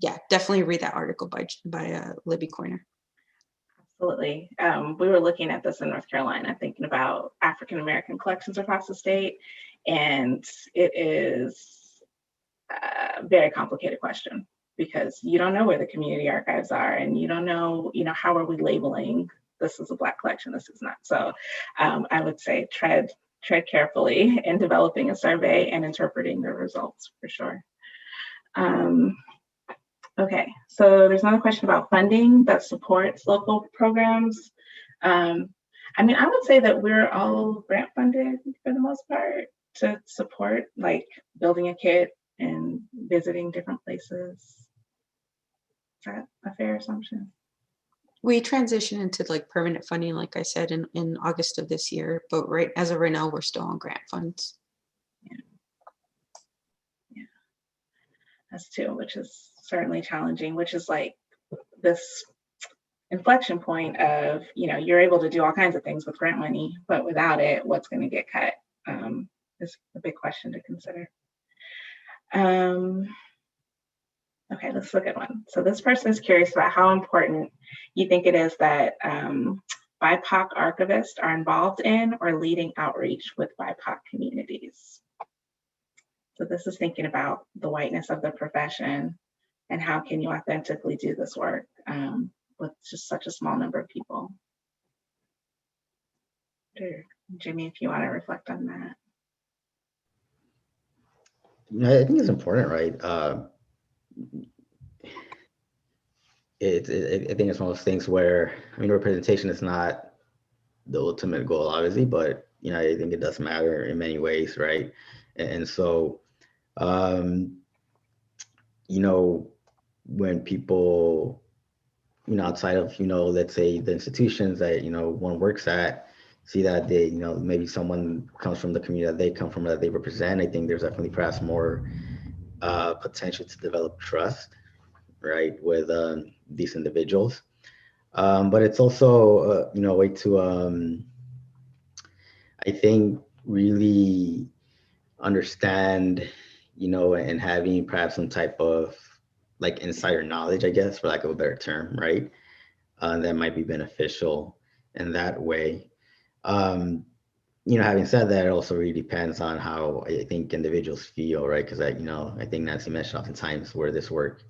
definitely read that article by Libby Coiner. Absolutely. We were looking at this in North Carolina, thinking about African-American collections across the state, and it is a very complicated question because you don't know where the community archives are, and you don't know, how are we labeling this is a Black collection, this is not. So I would say tread carefully in developing a survey and interpreting the results for sure. Okay, so there's another question about funding that supports local programs. I would say that we're all grant funded for the most part to support like building a kit and visiting different places. Is that a fair assumption? We transitioned into like permanent funding, like I said, in August of this year, but as of right now, we're still on grant funds. Yeah. Us too, which is certainly challenging, which is like this inflection point of, you're able to do all kinds of things with grant money, but without it, what's going to get cut is a big question to consider. Okay, let's look at one. So this person is curious about how important you think it is that BIPOC archivists are involved in or leading outreach with BIPOC communities. So this is thinking about the whiteness of the profession and how can you authentically do this work with just such a small number of people. Jimmy, if you want to reflect on that. I think it's important, right? I think it's one of those things where, representation is not the ultimate goal, obviously, but, I think it does matter in many ways, right? And so, when people, outside of, let's say the institutions that, one works at, see that they, you know, maybe someone comes from the community that they come from, that they represent, I think there's definitely perhaps more potential to develop trust, right, with these individuals. But it's also, you know, a way to, I think, really understand, you know, and having perhaps some type of like insider knowledge, I guess, for lack of a better term, right? That might be beneficial in that way. You know, having said that, it also really depends on how I think individuals feel, right? Because I, you know, I think Nancy mentioned oftentimes where this work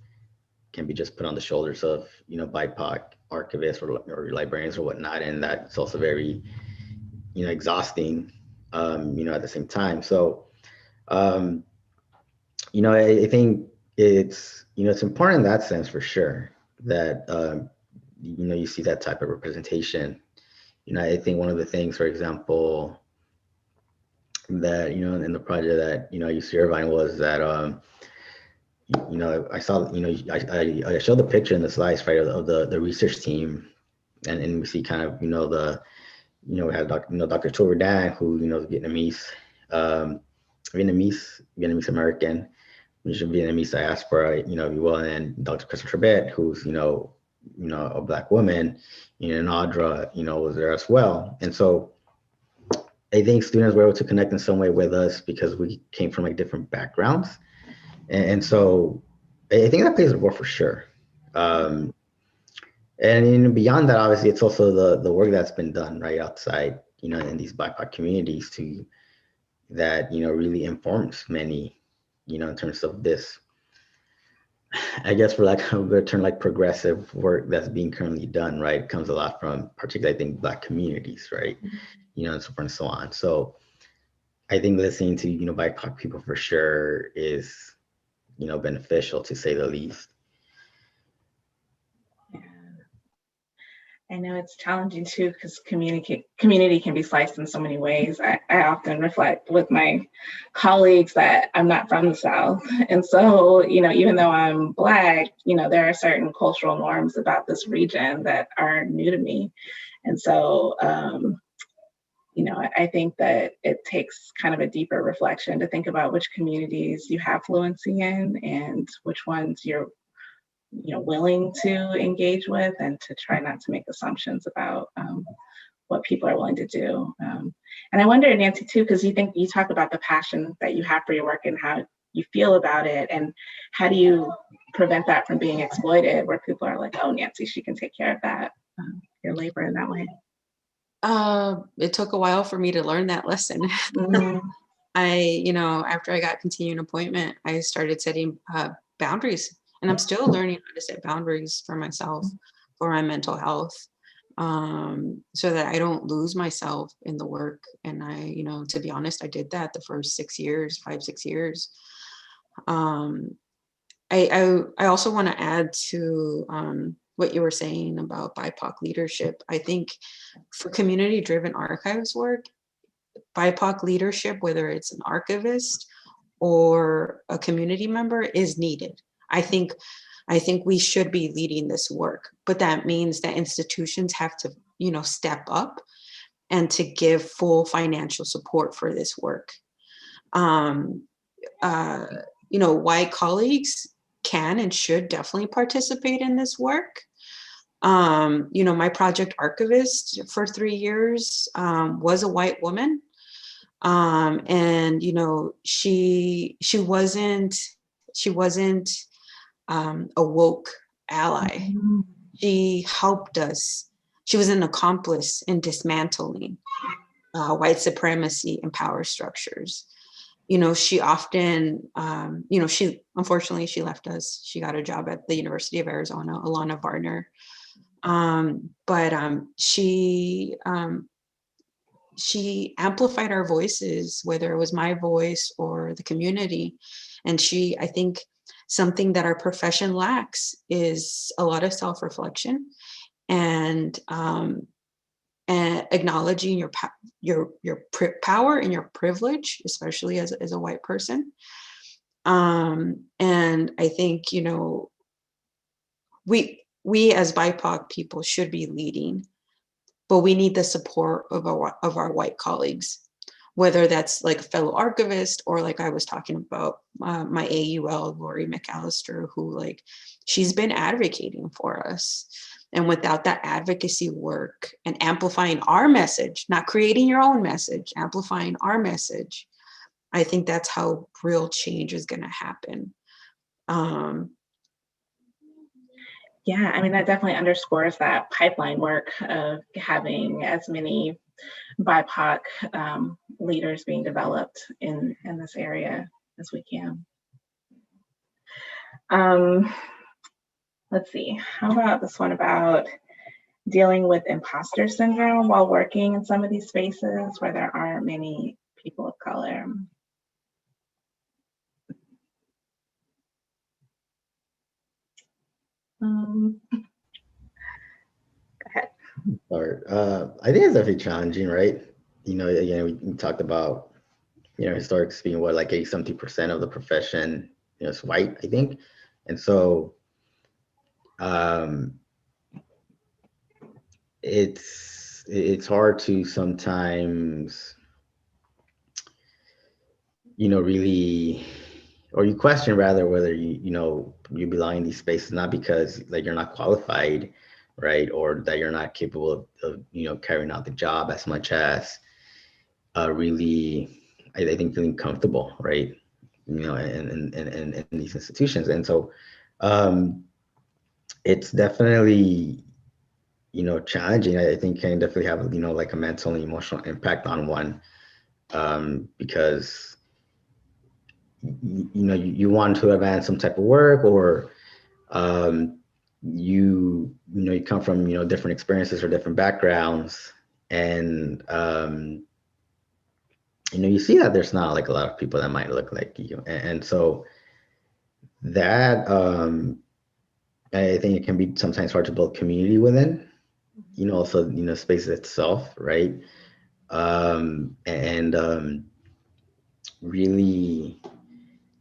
can be just put on the shoulders of, you know, BIPOC archivists or librarians or whatnot, and that's also very, you know, exhausting, you know, at the same time. So, you know, I think it's, you know, it's important in that sense for sure that, you know, you see that type of representation. You know, I think one of the things, for example, that, you know, in the project that, you know, I used to Irvine was that, you know, I saw, you know, I showed the picture in the slides, right, of the research team, and we see kind of, you know, you know, we have Dr. Cho Dan, who, you know, is Vietnamese, Vietnamese American, which is Vietnamese diaspora, you know, if you will, and then Dr. Christopher Trebet, who's, you know, a Black woman, you know, and Audra, you know, was there as well. And so I think students were able to connect in some way with us because we came from like different backgrounds. And so I think that plays a role for sure. And beyond that, obviously, it's also the work that's been done right outside, you know, in these BIPOC communities to that, you know, really informs many, you know, in terms of this, I guess, for lack of a better term, like progressive work that's being currently done, right? It comes a lot from particularly, I think, Black communities, right? You know, and so forth and so on. So I think listening to, you know, BIPOC people for sure is, you know, beneficial to say the least. I know it's challenging too, because community can be sliced in so many ways. I often reflect with my colleagues that I'm not from the South. And so, you know, even though I'm Black, you know, there are certain cultural norms about this region that are new to me. And so, you know, I think that it takes kind of a deeper reflection to think about which communities you have fluency in and which ones you're, you know, willing to engage with, and to try not to make assumptions about what people are willing to do. And I wonder, Nancy, too, because you talk about the passion that you have for your work and how you feel about it, and how do you prevent that from being exploited, where people are like, oh, Nancy, she can take care of that, your labor in that way. It took a while for me to learn that lesson. You know, after I got continuing appointment, I started setting boundaries, and I'm still learning how to set boundaries for myself, for my mental health, so that I don't lose myself in the work. And you know, to be honest, I did that the first 6 years, 5-6 years. I also want to add to what you were saying about BIPOC leadership. I think for community-driven archives work, BIPOC leadership, whether it's an archivist or a community member, is needed. I think we should be leading this work, but that means that institutions have to, you know, step up and to give full financial support for this work. You know, white colleagues can and should definitely participate in this work. You know, my project archivist for 3 years was a white woman. And, you know, she wasn't a woke ally. She helped us. She was an accomplice in dismantling white supremacy and power structures. You know, she often, you know, unfortunately, she left us. She got a job at the University of Arizona, Alana Varner. But she amplified our voices, whether it was my voice or the community. And I think something that our profession lacks is a lot of self-reflection and acknowledging your power and your privilege, especially as a white person. And I think, you know, we as BIPOC people should be leading but we need the support of our white colleagues, whether that's like a fellow archivist or like I was talking about my AUL, Lori McAllister, who like, she's been advocating for us. And without that advocacy work and amplifying our message, not creating your own message, amplifying our message, I think that's how real change is going to happen. Yeah, I mean, that definitely underscores that pipeline work of having as many BIPOC leaders being developed in this area as we can. Let's see, how about this one about dealing with imposter syndrome while working in some of these spaces where there aren't many people of color? Go ahead. Or I think it's definitely challenging, right? You know, again, we talked about, you know, historics being what, like 80-something% of the profession, you know, is white, I think. And so it's hard to sometimes, you know, really, or you question rather whether you belong in these spaces, not because like you're not qualified, right, or that you're not capable of you know, carrying out the job as much as really, I think feeling comfortable, right, you know, in these institutions. And so it's definitely, you know, challenging. I think can definitely have, you know, like a mental and emotional impact on one, because you know, you want to advance some type of work, or you know, you come from, you know, different experiences or different backgrounds, and you know, you see that there's not like a lot of people that might look like you, and so that I think it can be sometimes hard to build community within, you know, also, you know, space itself, right, and really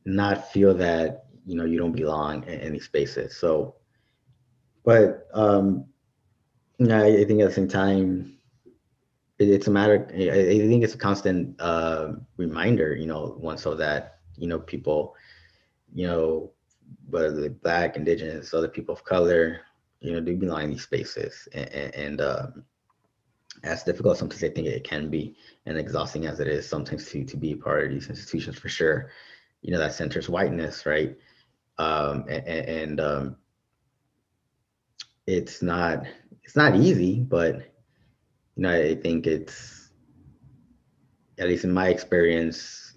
not feel that, you know, you don't belong in these spaces. So, but you know, I think at the same time, it's a matter. I think it's a constant reminder, you know, one, so that, you know, people, you know, whether they're Black, Indigenous, other people of color, you know, do belong in these spaces, and as difficult sometimes I think it can be, and exhausting as it is sometimes to be part of these institutions, for sure, you know, that centers whiteness, right, and it's not easy, but you know, I think it's, at least in my experience,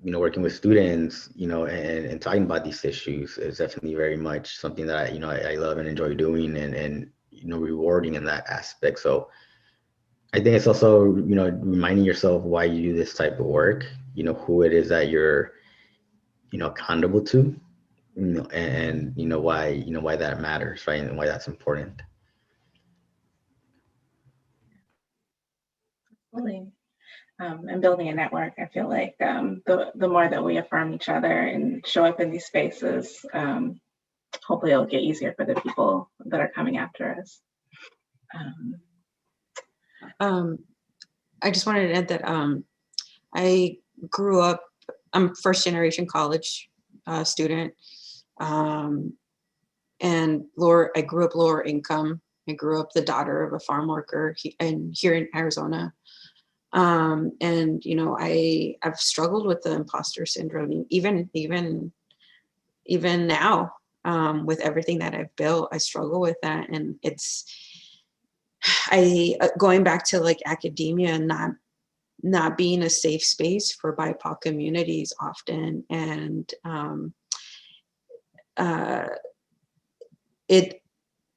working with students, you know, and talking about these issues is definitely very much something that I love and enjoy doing, and you know, rewarding in that aspect. So I think it's also, you know, reminding yourself why you do this type of work, you know, who it is that you're, you know, accountable to, you know, and why that matters, right, and why that's important. Absolutely. And building a network, I feel like the more that we affirm each other and show up in these spaces, hopefully it'll get easier for the people that are coming after us. I just wanted to add that I grew up, I'm first generation college student, and I grew up lower income. I grew up the daughter of a farm worker here in Arizona. And you know, I've struggled with the imposter syndrome, even now, with everything that I've built. I struggle with that, and it's going back to like academia and not being a safe space for BIPOC communities often, and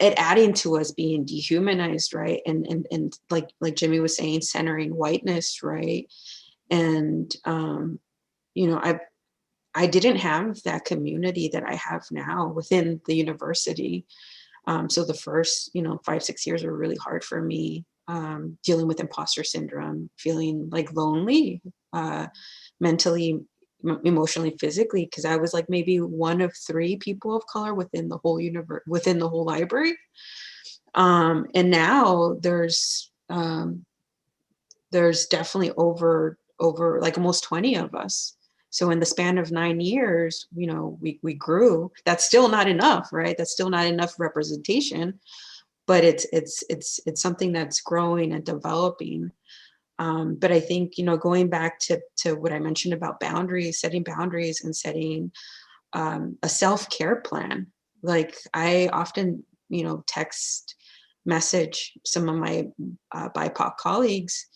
it adding to us being dehumanized, right? And like Jimmy was saying, centering whiteness, right? And you know, I didn't have that community that I have now within the university. So the first, you know, 5-6 years were really hard for me, dealing with imposter syndrome, feeling like lonely, mentally, emotionally, physically, because I was like maybe one of 3 people of color within the whole within the whole library. And now there's definitely over like almost 20 of us. So in the span of 9 years, you know, we grew. That's still not enough, right? That's still not enough representation, but it's something that's growing and developing. But I think, you know, going back to what I mentioned about boundaries, setting boundaries and setting a self-care plan. Like I often, you know, message some of my BIPOC colleagues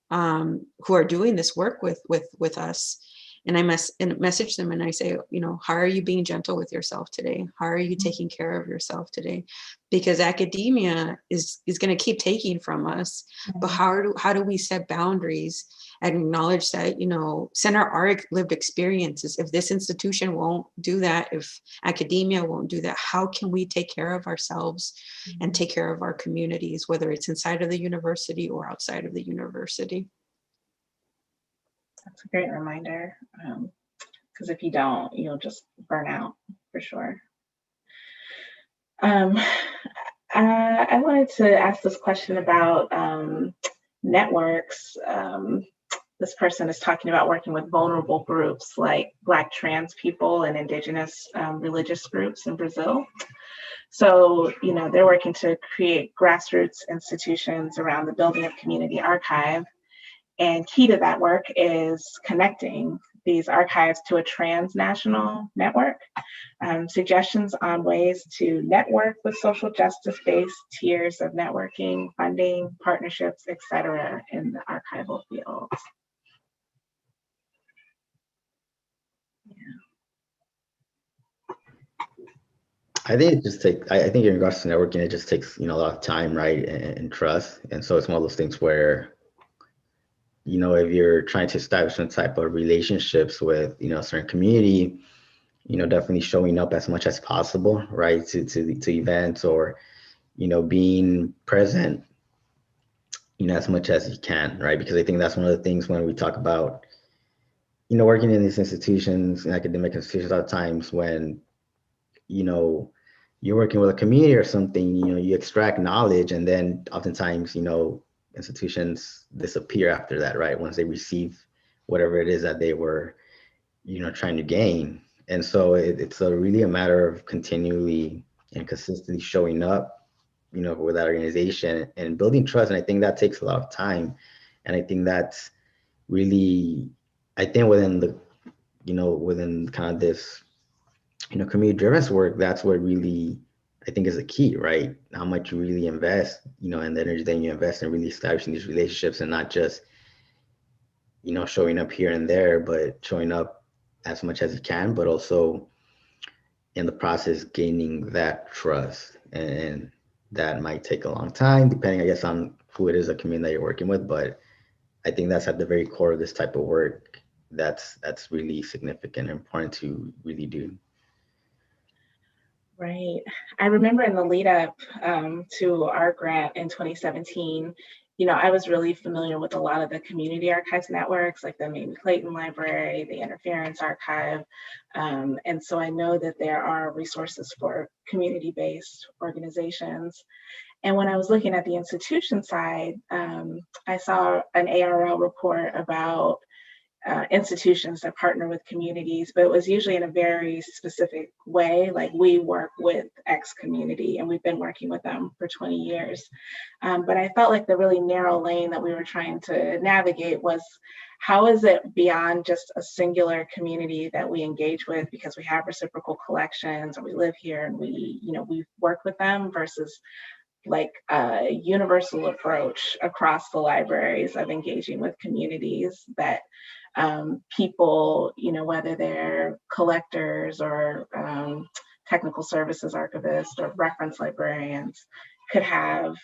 who are doing this work with us. And I message them and I say, you know, how are you being gentle with yourself today? How are you taking care of yourself today? Because academia is going to keep taking from us. But how do we set boundaries and acknowledge that, you know, center our lived experiences? If this institution won't do that, if academia won't do that, how can we take care of ourselves and take care of our communities, whether it's inside of the university or outside of the university? That's a great reminder, because if you don't, you'll just burn out for sure. I wanted to ask this question about networks. This person is talking about working with vulnerable groups like Black trans people and indigenous religious groups in Brazil. So, you know, they're working to create grassroots institutions around the building of community archive. And key to that work is connecting these archives to a transnational network. Suggestions on ways to network with social justice-based tiers of networking, funding, partnerships, et cetera, in the archival field. I think it just takes, I think in regards to networking, it just takes, you know, a lot of time, right, and trust. And so it's one of those things where, you know, if you're trying to establish some type of relationships with, you know, a certain community, you know, definitely showing up as much as possible, right, to events, or, you know, being present, you know, as much as you can, right? Because I think that's one of the things when we talk about, you know, working in these institutions, in academic institutions, a lot of times when, you know, you're working with a community or something, you know, you extract knowledge, and then oftentimes, you know, institutions disappear after that, right? Once they receive whatever it is that they were, you know, trying to gain. And so it's really a matter of continually and consistently showing up, you know, with that organization and building trust. And I think that takes a lot of time. And I think that's really, I think within the, you know, within kind of this, you know, community-driven work, that's what really, I think, is the key, right? How much you really invest, you know, and the energy that you invest in really establishing these relationships, and not just, you know, showing up here and there, but showing up as much as you can, but also in the process gaining that trust. And that might take a long time, depending, I guess, on who it is, a community that you're working with. But I think that's at the very core of this type of work. That's really significant and important to really do. Right. I remember in the lead up to our grant in 2017, you know, I was really familiar with a lot of the community archives networks, like the Mamie Clayton Library, the Interference Archive. And so I know that there are resources for community-based organizations. And when I was looking at the institution side, I saw an ARL report about institutions that partner with communities, but it was usually in a very specific way. Like, we work with X community and we've been working with them for 20 years. But I felt like the really narrow lane that we were trying to navigate was, how is it beyond just a singular community that we engage with because we have reciprocal collections or we live here and we, you know, we work with them, versus like a universal approach across the libraries of engaging with communities that people, you know, whether they're collectors or technical services archivists or reference librarians, could have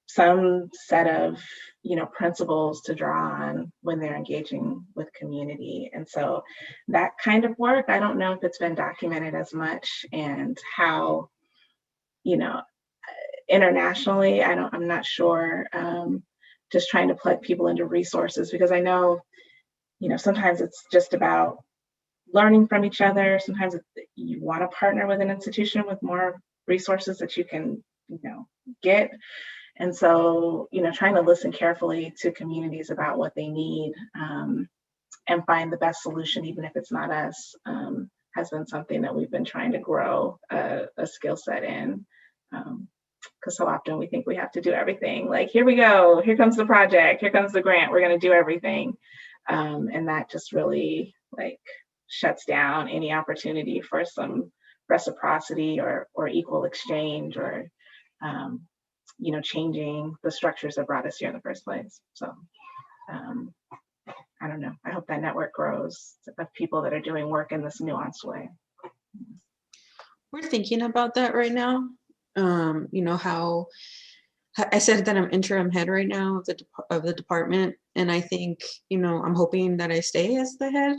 some set of, you know, principles to draw on when they're engaging with community. And so that kind of work, I don't know if it's been documented as much, and how, you know, internationally, I'm not sure. Just trying to plug people into resources, because I know, you know, sometimes it's just about learning from each other. Sometimes you want to partner with an institution with more resources that you can get. And so, trying to listen carefully to communities about what they need, and find the best solution, even if it's not us, has been something that we've been trying to grow a skill set in. Because so often we think we have to do everything. Like, here we go, here comes the project, here comes the grant, we're going to do everything. And that just really shuts down any opportunity for some reciprocity or equal exchange, or changing the structures that brought us here in the first place. So I don't know. I hope that network grows of people that are doing work in this nuanced way. We're thinking about that right now. How I said that I'm interim head right now of the department, and I think I'm hoping that I stay as the head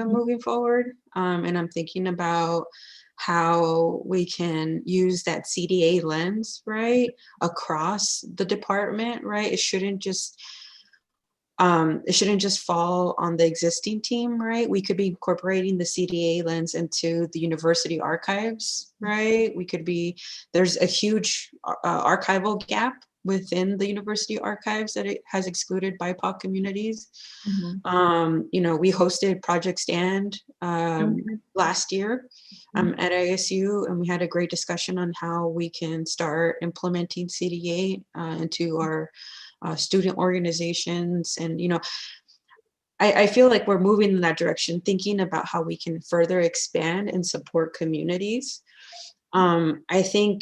moving forward. And I'm thinking about how we can use that CDA lens, right, across the department, right? It shouldn't just fall on the existing team, right? We could be incorporating the CDA lens into the university archives, right? There's a huge archival gap within the university archives that it has excluded BIPOC communities. We hosted Project Stand last year at ASU, and we had a great discussion on how we can start implementing CDA into our student organizations. And I feel like we're moving in that direction, thinking about how we can further expand and support communities. I think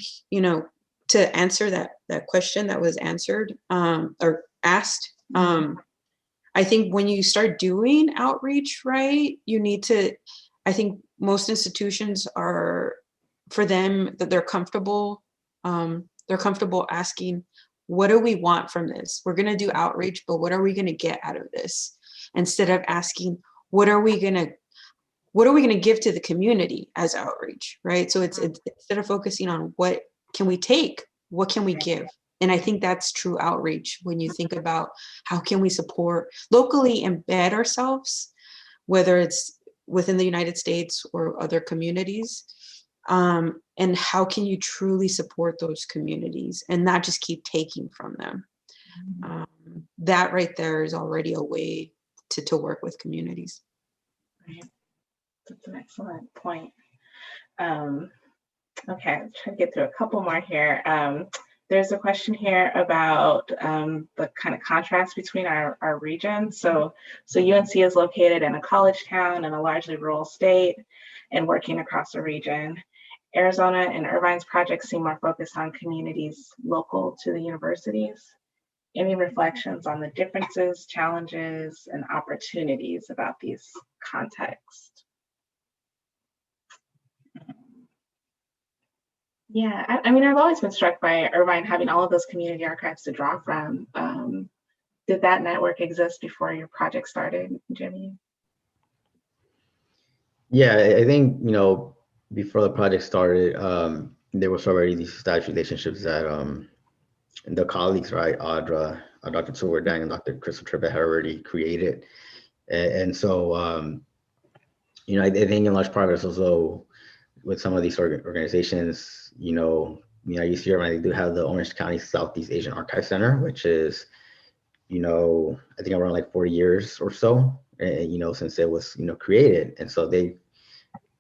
to answer that question that was answered or asked, I think when you start doing outreach, right, I think most institutions are, for them, that they're comfortable asking, what do we want from this? We're going to do outreach, but what are we going to get out of this? Instead of asking, what are we going to give to the community as outreach, right? So it's instead of focusing on what can we take, what can we give? And I think that's true outreach when you think about how can we support locally, embed ourselves, whether it's within the United States or other communities. And how can you truly support those communities and not just keep taking from them? That right there is already a way to work with communities. Right. That's an excellent point. Okay, I'll try to get through a couple more here. There's a question here about the kind of contrast between our regions. So UNC is located in a college town in a largely rural state and working across the region. Arizona and Irvine's projects seem more focused on communities local to the universities. Any reflections on the differences, challenges, and opportunities about these contexts? Yeah, I mean, I've always been struck by Irvine having all of those community archives to draw from. Did that network exist before your project started, Jimmy? Yeah, I think, before the project started, there was already these established relationships that the colleagues, right, Audra, Dr. Tsuwer Dang, and Dr. Crystal Tribbett had already created. And so, I think in large part also with some of these organizations, UC Irvine, they do have the Orange County Southeast Asian Archive Center, which is, I think around 40 years or so, since it was, created. And so they've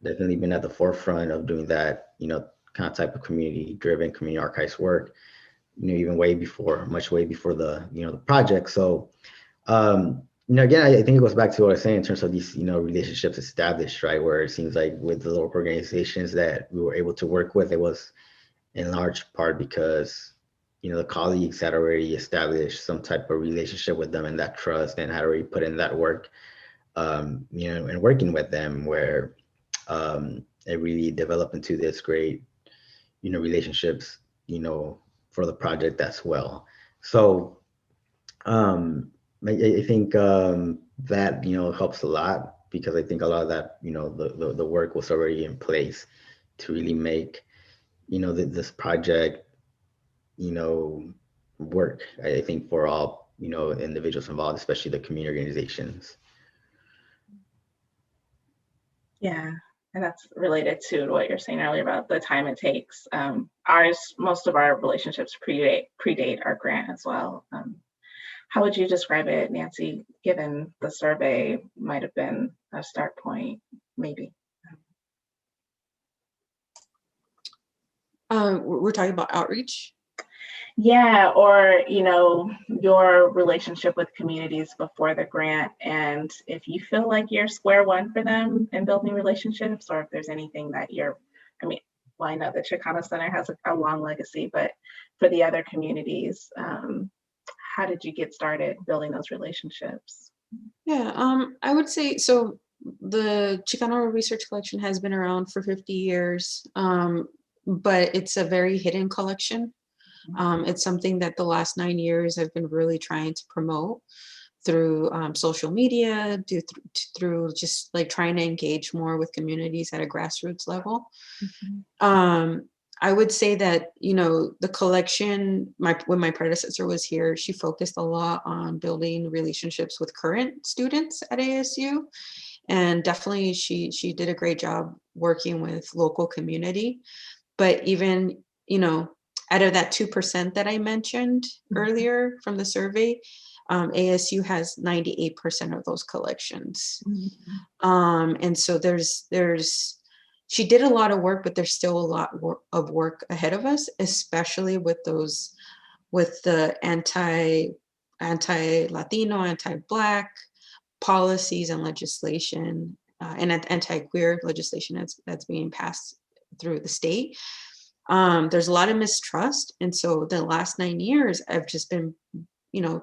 definitely been at the forefront of doing that, kind of type of community-driven community archives work, even much way before the, the project. So, again, I think it goes back to what I was saying in terms of these, relationships established, right? Where it seems like with the local organizations that we were able to work with, it was in large part because, the colleagues had already established some type of relationship with them and that trust, and had already put in that work, and working with them where it really developed into this great, relationships, for the project as well. So, I think that helps a lot, because I think a lot of that the work was already in place to really make this project work. I think for all individuals involved, especially the community organizations. Yeah, And that's related to what you're saying earlier about the time it takes. Most of our relationships predate our grant as well. How would you describe it, Nancy, given the survey might have been a start point, maybe? We're talking about outreach? Yeah, or your relationship with communities before the grant, and if you feel like you're square one for them in building relationships, or if there's anything that I know the Chicano Center has a long legacy, but for the other communities, how did you get started building those relationships? Yeah, I would say so. The Chicano Research Collection has been around for 50 years, but it's a very hidden collection. It's something that the last 9 years I've been really trying to promote through social media, through just like trying to engage more with communities at a grassroots level. I would say that, the collection, when my predecessor was here, she focused a lot on building relationships with current students at ASU. And definitely she did a great job working with local community. But even, out of that 2% that I mentioned earlier from the survey, ASU has 98% of those collections. And so she did a lot of work, but there's still a lot of work ahead of us, especially with the anti-Latino, anti-Black policies and legislation, and anti-queer legislation that's being passed through the state. There's a lot of mistrust. And so the last 9 years, I've just been,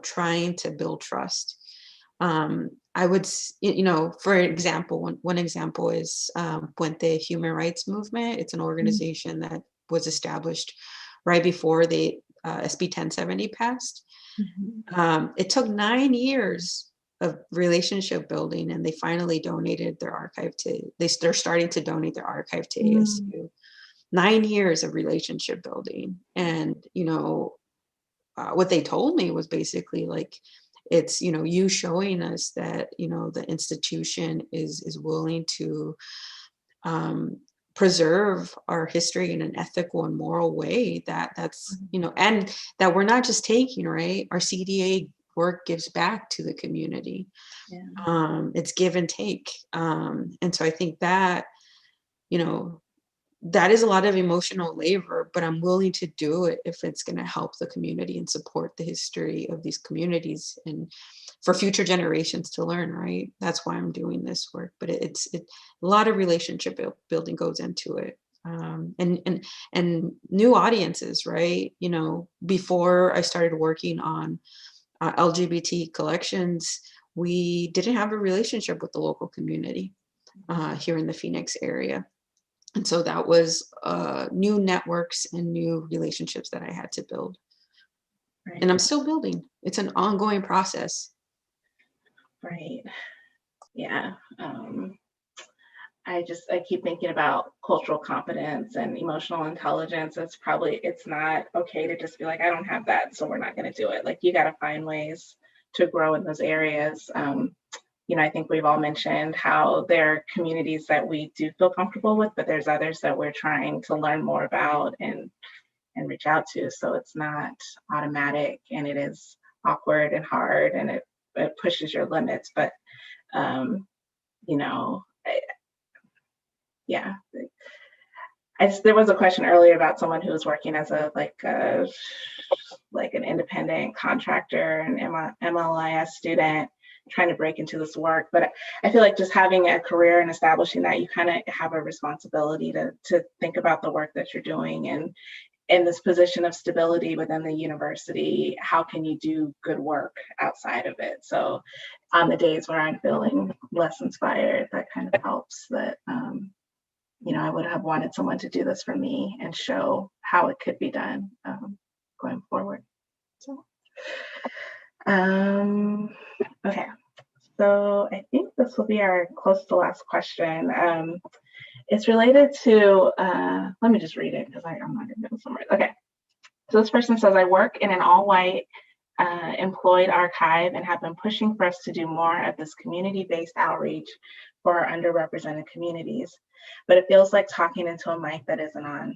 trying to build trust. I would, for example, one example is Puente Human Rights Movement. It's an organization that was established right before the SB 1070 passed. It took 9 years of relationship building, and they finally donated their archive they're starting to donate their archive to ASU. 9 years of relationship building. And, what they told me was basically like, it's, you showing us that, the institution is willing to preserve our history in an ethical and moral way that's, and that we're not just taking, right? Our CDA work gives back to the community. It's give and take. And so I think that, that is a lot of emotional labor, but I'm willing to do it if it's going to help the community and support the history of these communities and for future generations to learn, right? That's why I'm doing this work, but it's a lot of relationship building goes into it. And new audiences, right? Before I started working on LGBT collections, we didn't have a relationship with the local community here in the Phoenix area. And so that was new networks and new relationships that I had to build. Right. And I'm still building. It's an ongoing process. Right. Yeah. I keep thinking about cultural competence and emotional intelligence. It's not okay to just be like, I don't have that, so we're not going to do it. Like, you got to find ways to grow in those areas. I think we've all mentioned how there are communities that we do feel comfortable with, but there's others that we're trying to learn more about and reach out to. So it's not automatic, and it is awkward and hard, and it pushes your limits. But, there was a question earlier about someone who was working as an independent contractor and MLIS student, trying to break into this work. But I feel like just having a career and establishing that, you kind of have a responsibility to think about the work that you're doing, and in this position of stability within the university, how can you do good work outside of it? So on the days where I'm feeling less inspired, that kind of helps that, I would have wanted someone to do this for me and show how it could be done going forward. So. Okay, so I think this will be our close to last question. It's related to, let me just read it because I'm not going to know somewhere. Okay, so this person says, I work in an all-white employed archive and have been pushing for us to do more of this community-based outreach for our underrepresented communities. But it feels like talking into a mic that isn't on.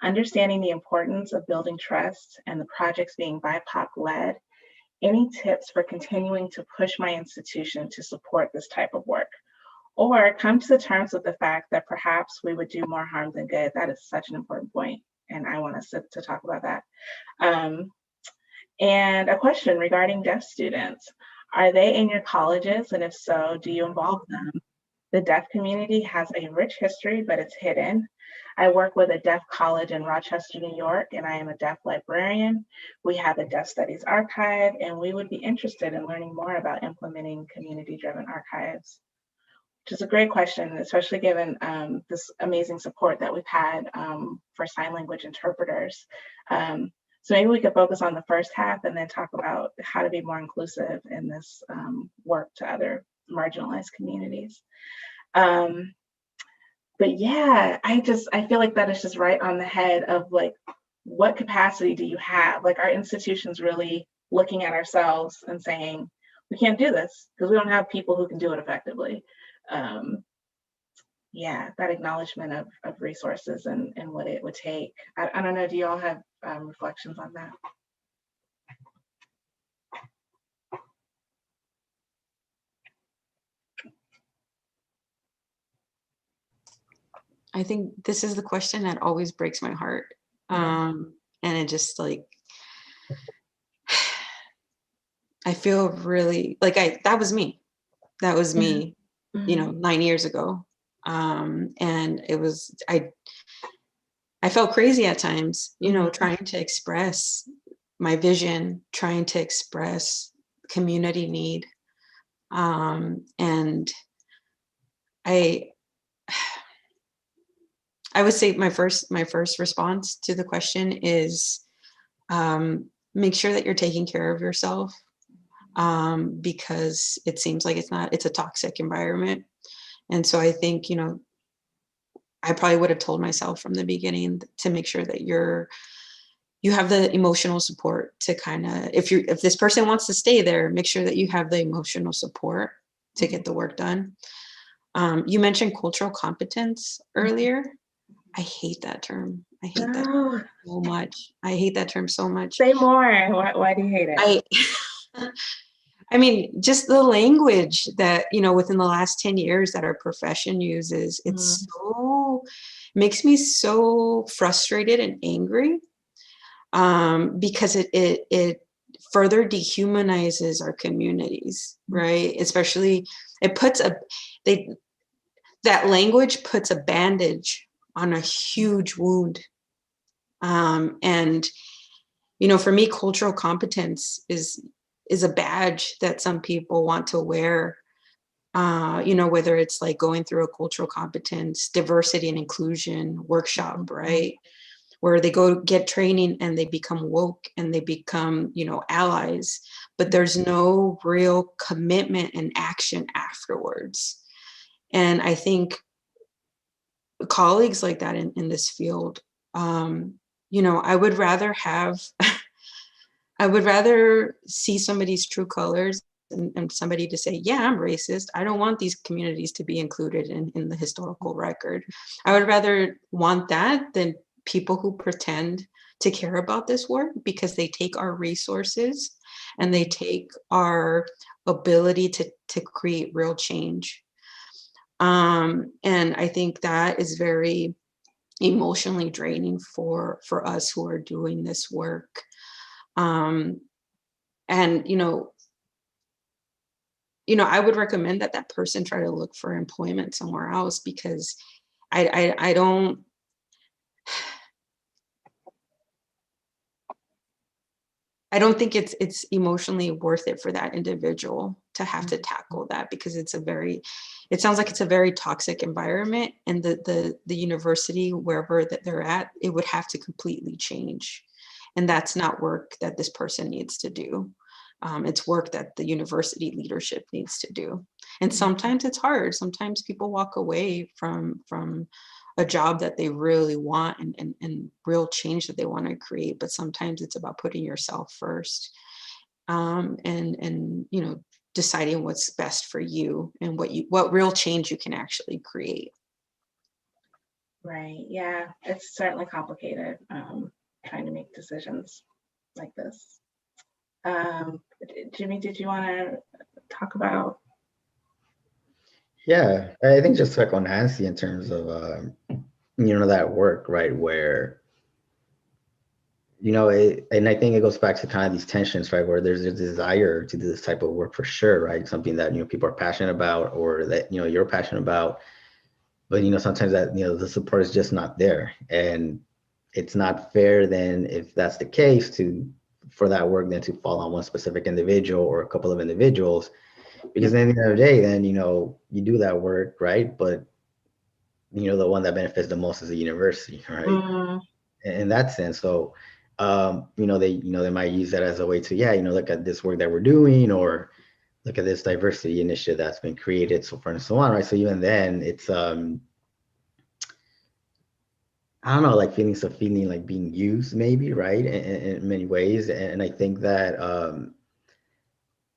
Understanding the importance of building trust and the projects being BIPOC-led, any tips for continuing to push my institution to support this type of work? Or come to terms with the fact that perhaps we would do more harm than good. That is such an important point, and I want us to talk about that. And a question regarding deaf students. Are they in your colleges? And if so, do you involve them? The deaf community has a rich history, but it's hidden. I work with a deaf college in Rochester, New York, and I am a deaf librarian. We have a deaf studies archive, and we would be interested in learning more about implementing community-driven archives. Which is a great question, especially given this amazing support that we've had for sign language interpreters. So maybe we could focus on the first half and then talk about how to be more inclusive in this work to other marginalized communities. But yeah, I feel like that is just right on the head of like, what capacity do you have? Like, our institutions really looking at ourselves and saying, we can't do this because we don't have people who can do it effectively. Yeah, that acknowledgement of resources and what it would take. I don't know, do you all have reflections on that? I think this is the question that always breaks my heart. And it just like, I feel really like that was me. That was me, you know, 9 years ago. And it was, I felt crazy at times, you know, trying to express my vision, trying to express community need. And I would say my first response to the question is make sure that you're taking care of yourself, because it seems like it's a toxic environment. And so I think, you know, I probably would have told myself from the beginning to make sure that you have the emotional support to kind of, if this person wants to stay there, make sure that you have the emotional support to get the work done. You mentioned cultural competence earlier. I hate that term. I hate that term so much. I hate that term so much. Say more. Why do you hate it? I mean, just the language that, you know, within the last 10 years that our profession uses, it's makes me so frustrated and angry, because it further dehumanizes our communities, right? Especially that language puts a bandage on a huge wound. And, you know, for me, cultural competence is a badge that some people want to wear, you know, whether it's like going through a cultural competence, diversity and inclusion workshop, right? Where they go get training and they become woke and they become, you know, allies, but there's no real commitment and action afterwards. And I think colleagues like that in this field, you know, I would rather see somebody's true colors and somebody to say, yeah, I'm racist. I don't want these communities to be included in the historical record. I would rather want that than people who pretend to care about this work because they take our resources and they take our ability to create real change. And I think that is very emotionally draining for us who are doing this work. And, you know, I would recommend that person try to look for employment somewhere else, because I don't think it's emotionally worth it for that individual to have to tackle that, because it sounds like it's a very toxic environment, and the university, wherever that they're at, it would have to completely change. And that's not work that this person needs to do. It's work that the university leadership needs to do. And sometimes it's hard. Sometimes people walk away from a job that they really want and real change that they want to create. But sometimes it's about putting yourself first. and you know, deciding what's best for you and what real change you can actually create. Right. Yeah, it's certainly complicated trying to make decisions like this. Jimmy, did you want to talk about? Yeah, I think just like on Nancy in terms of that work, right, where and I think it goes back to kind of these tensions, right, where there's a desire to do this type of work for sure, right, something that people are passionate about, or that you're passionate about, but sometimes that the support is just not there, and it's not fair then, if that's the case, for that work then to fall on one specific individual or a couple of individuals, because at the end of the day, then you do that work, right, but the one that benefits the most is the university, right, in that sense. So they might use that as a way to look at this work that we're doing, or look at this diversity initiative that's been created, so forth and so on, right? So even then, it's I don't know, like feeling like being used, maybe, right, in many ways. And I think that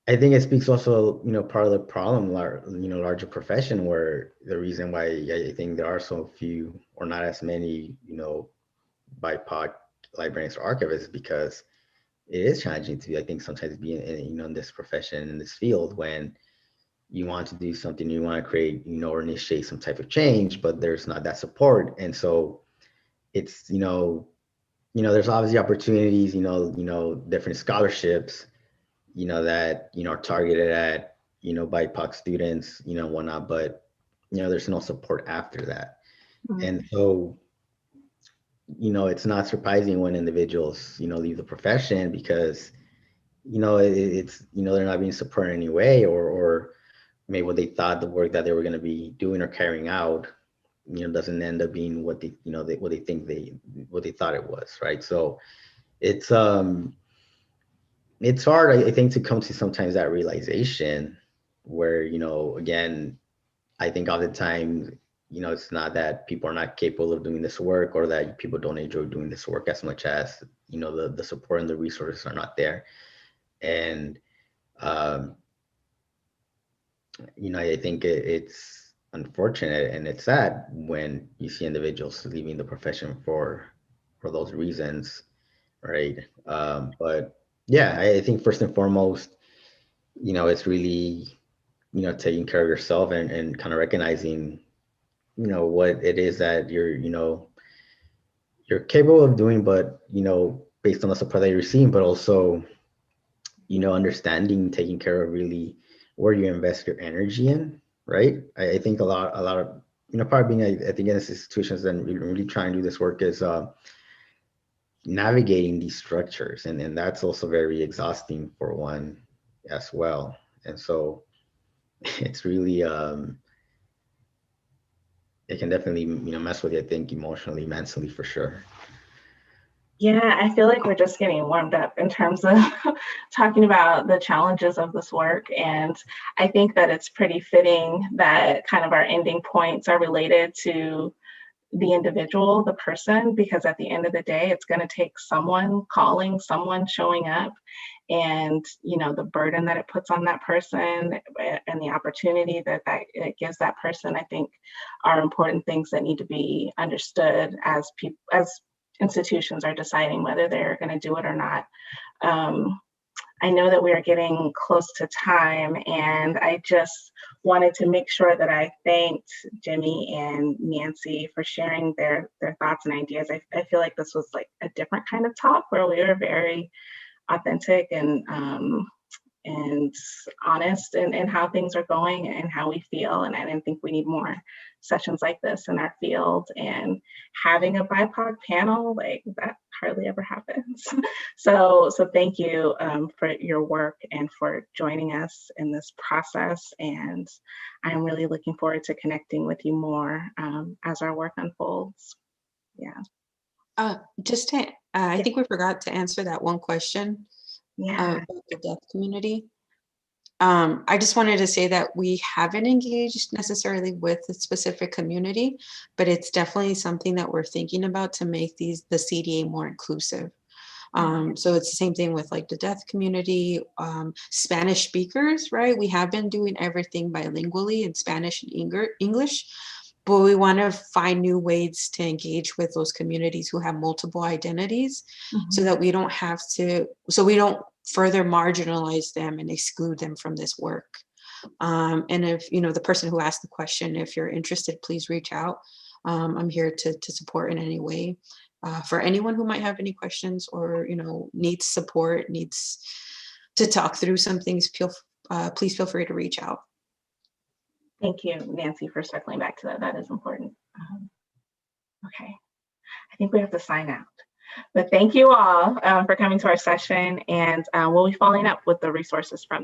I think it speaks also, part of the problem, larger profession, where the reason why I think there are so few or not as many, BIPOC librarians or archivists, because it is challenging to, I think, sometimes be in this profession, in this field, when you want to do something, you want to create, or initiate some type of change, but there's not that support. And so it's, there's obviously opportunities, different scholarships, that, are targeted at, BIPOC students, whatnot, but, there's no support after that. And so, it's not surprising when individuals, leave the profession, because, it's, they're not being supported in any way, or maybe what they thought the work that they were going to be doing or carrying out, doesn't end up being what they, what they thought it was, right? So it's hard, I think, to come to sometimes that realization where, again, I think oftentimes, it's not that people are not capable of doing this work, or that people don't enjoy doing this work as much as, the support and the resources are not there. And, I think it's unfortunate and it's sad when you see individuals leaving the profession for those reasons, right? But yeah, I think first and foremost, it's really, taking care of yourself, and kind of recognizing, what it is that you're capable of doing, but, based on the support that you're receiving, but also, understanding, taking care of really where you invest your energy in, right? I think a lot of, probably being, I think, in institutions and really trying to do this work is navigating these structures. And that's also very exhausting for one as well. And so it's really, it can definitely, mess with you, I think, emotionally, mentally, for sure. Yeah, I feel like we're just getting warmed up in terms of talking about the challenges of this work. And I think that it's pretty fitting that kind of our ending points are related to the individual, the person, because at the end of the day, it's going to take someone calling, someone showing up, and the burden that it puts on that person and the opportunity that it gives that person, I think, are important things that need to be understood as people, as institutions are deciding whether they're going to do it or not. I know that we are getting close to time, and I just wanted to make sure that I thanked Jimmy and Nancy for sharing their thoughts and ideas. I feel like this was like a different kind of talk where we were very authentic and honest in how things are going and how we feel. And I didn't think we need more sessions like this in our field. And having a BIPOC panel, like, that hardly ever happens. So thank you for your work and for joining us in this process. And I'm really looking forward to connecting with you more as our work unfolds. Yeah. I think we forgot to answer that one question. Yeah. About the deaf community. I just wanted to say that we haven't engaged necessarily with a specific community, but it's definitely something that we're thinking about to make the CDA more inclusive. So it's the same thing with like the deaf community, Spanish speakers, right? We have been doing everything bilingually in Spanish and English, but we want to find new ways to engage with those communities who have multiple identities so that we don't have to, so we don't further marginalize them and exclude them from this work. And if, the person who asked the question, if you're interested, please reach out. I'm here to support in any way. For anyone who might have any questions or, needs support, needs to talk through some things, please feel free to reach out. Thank you, Nancy, for circling back to that. That is important. Okay, I think we have to sign out. But thank you all for coming to our session, and we'll be following up with the resources from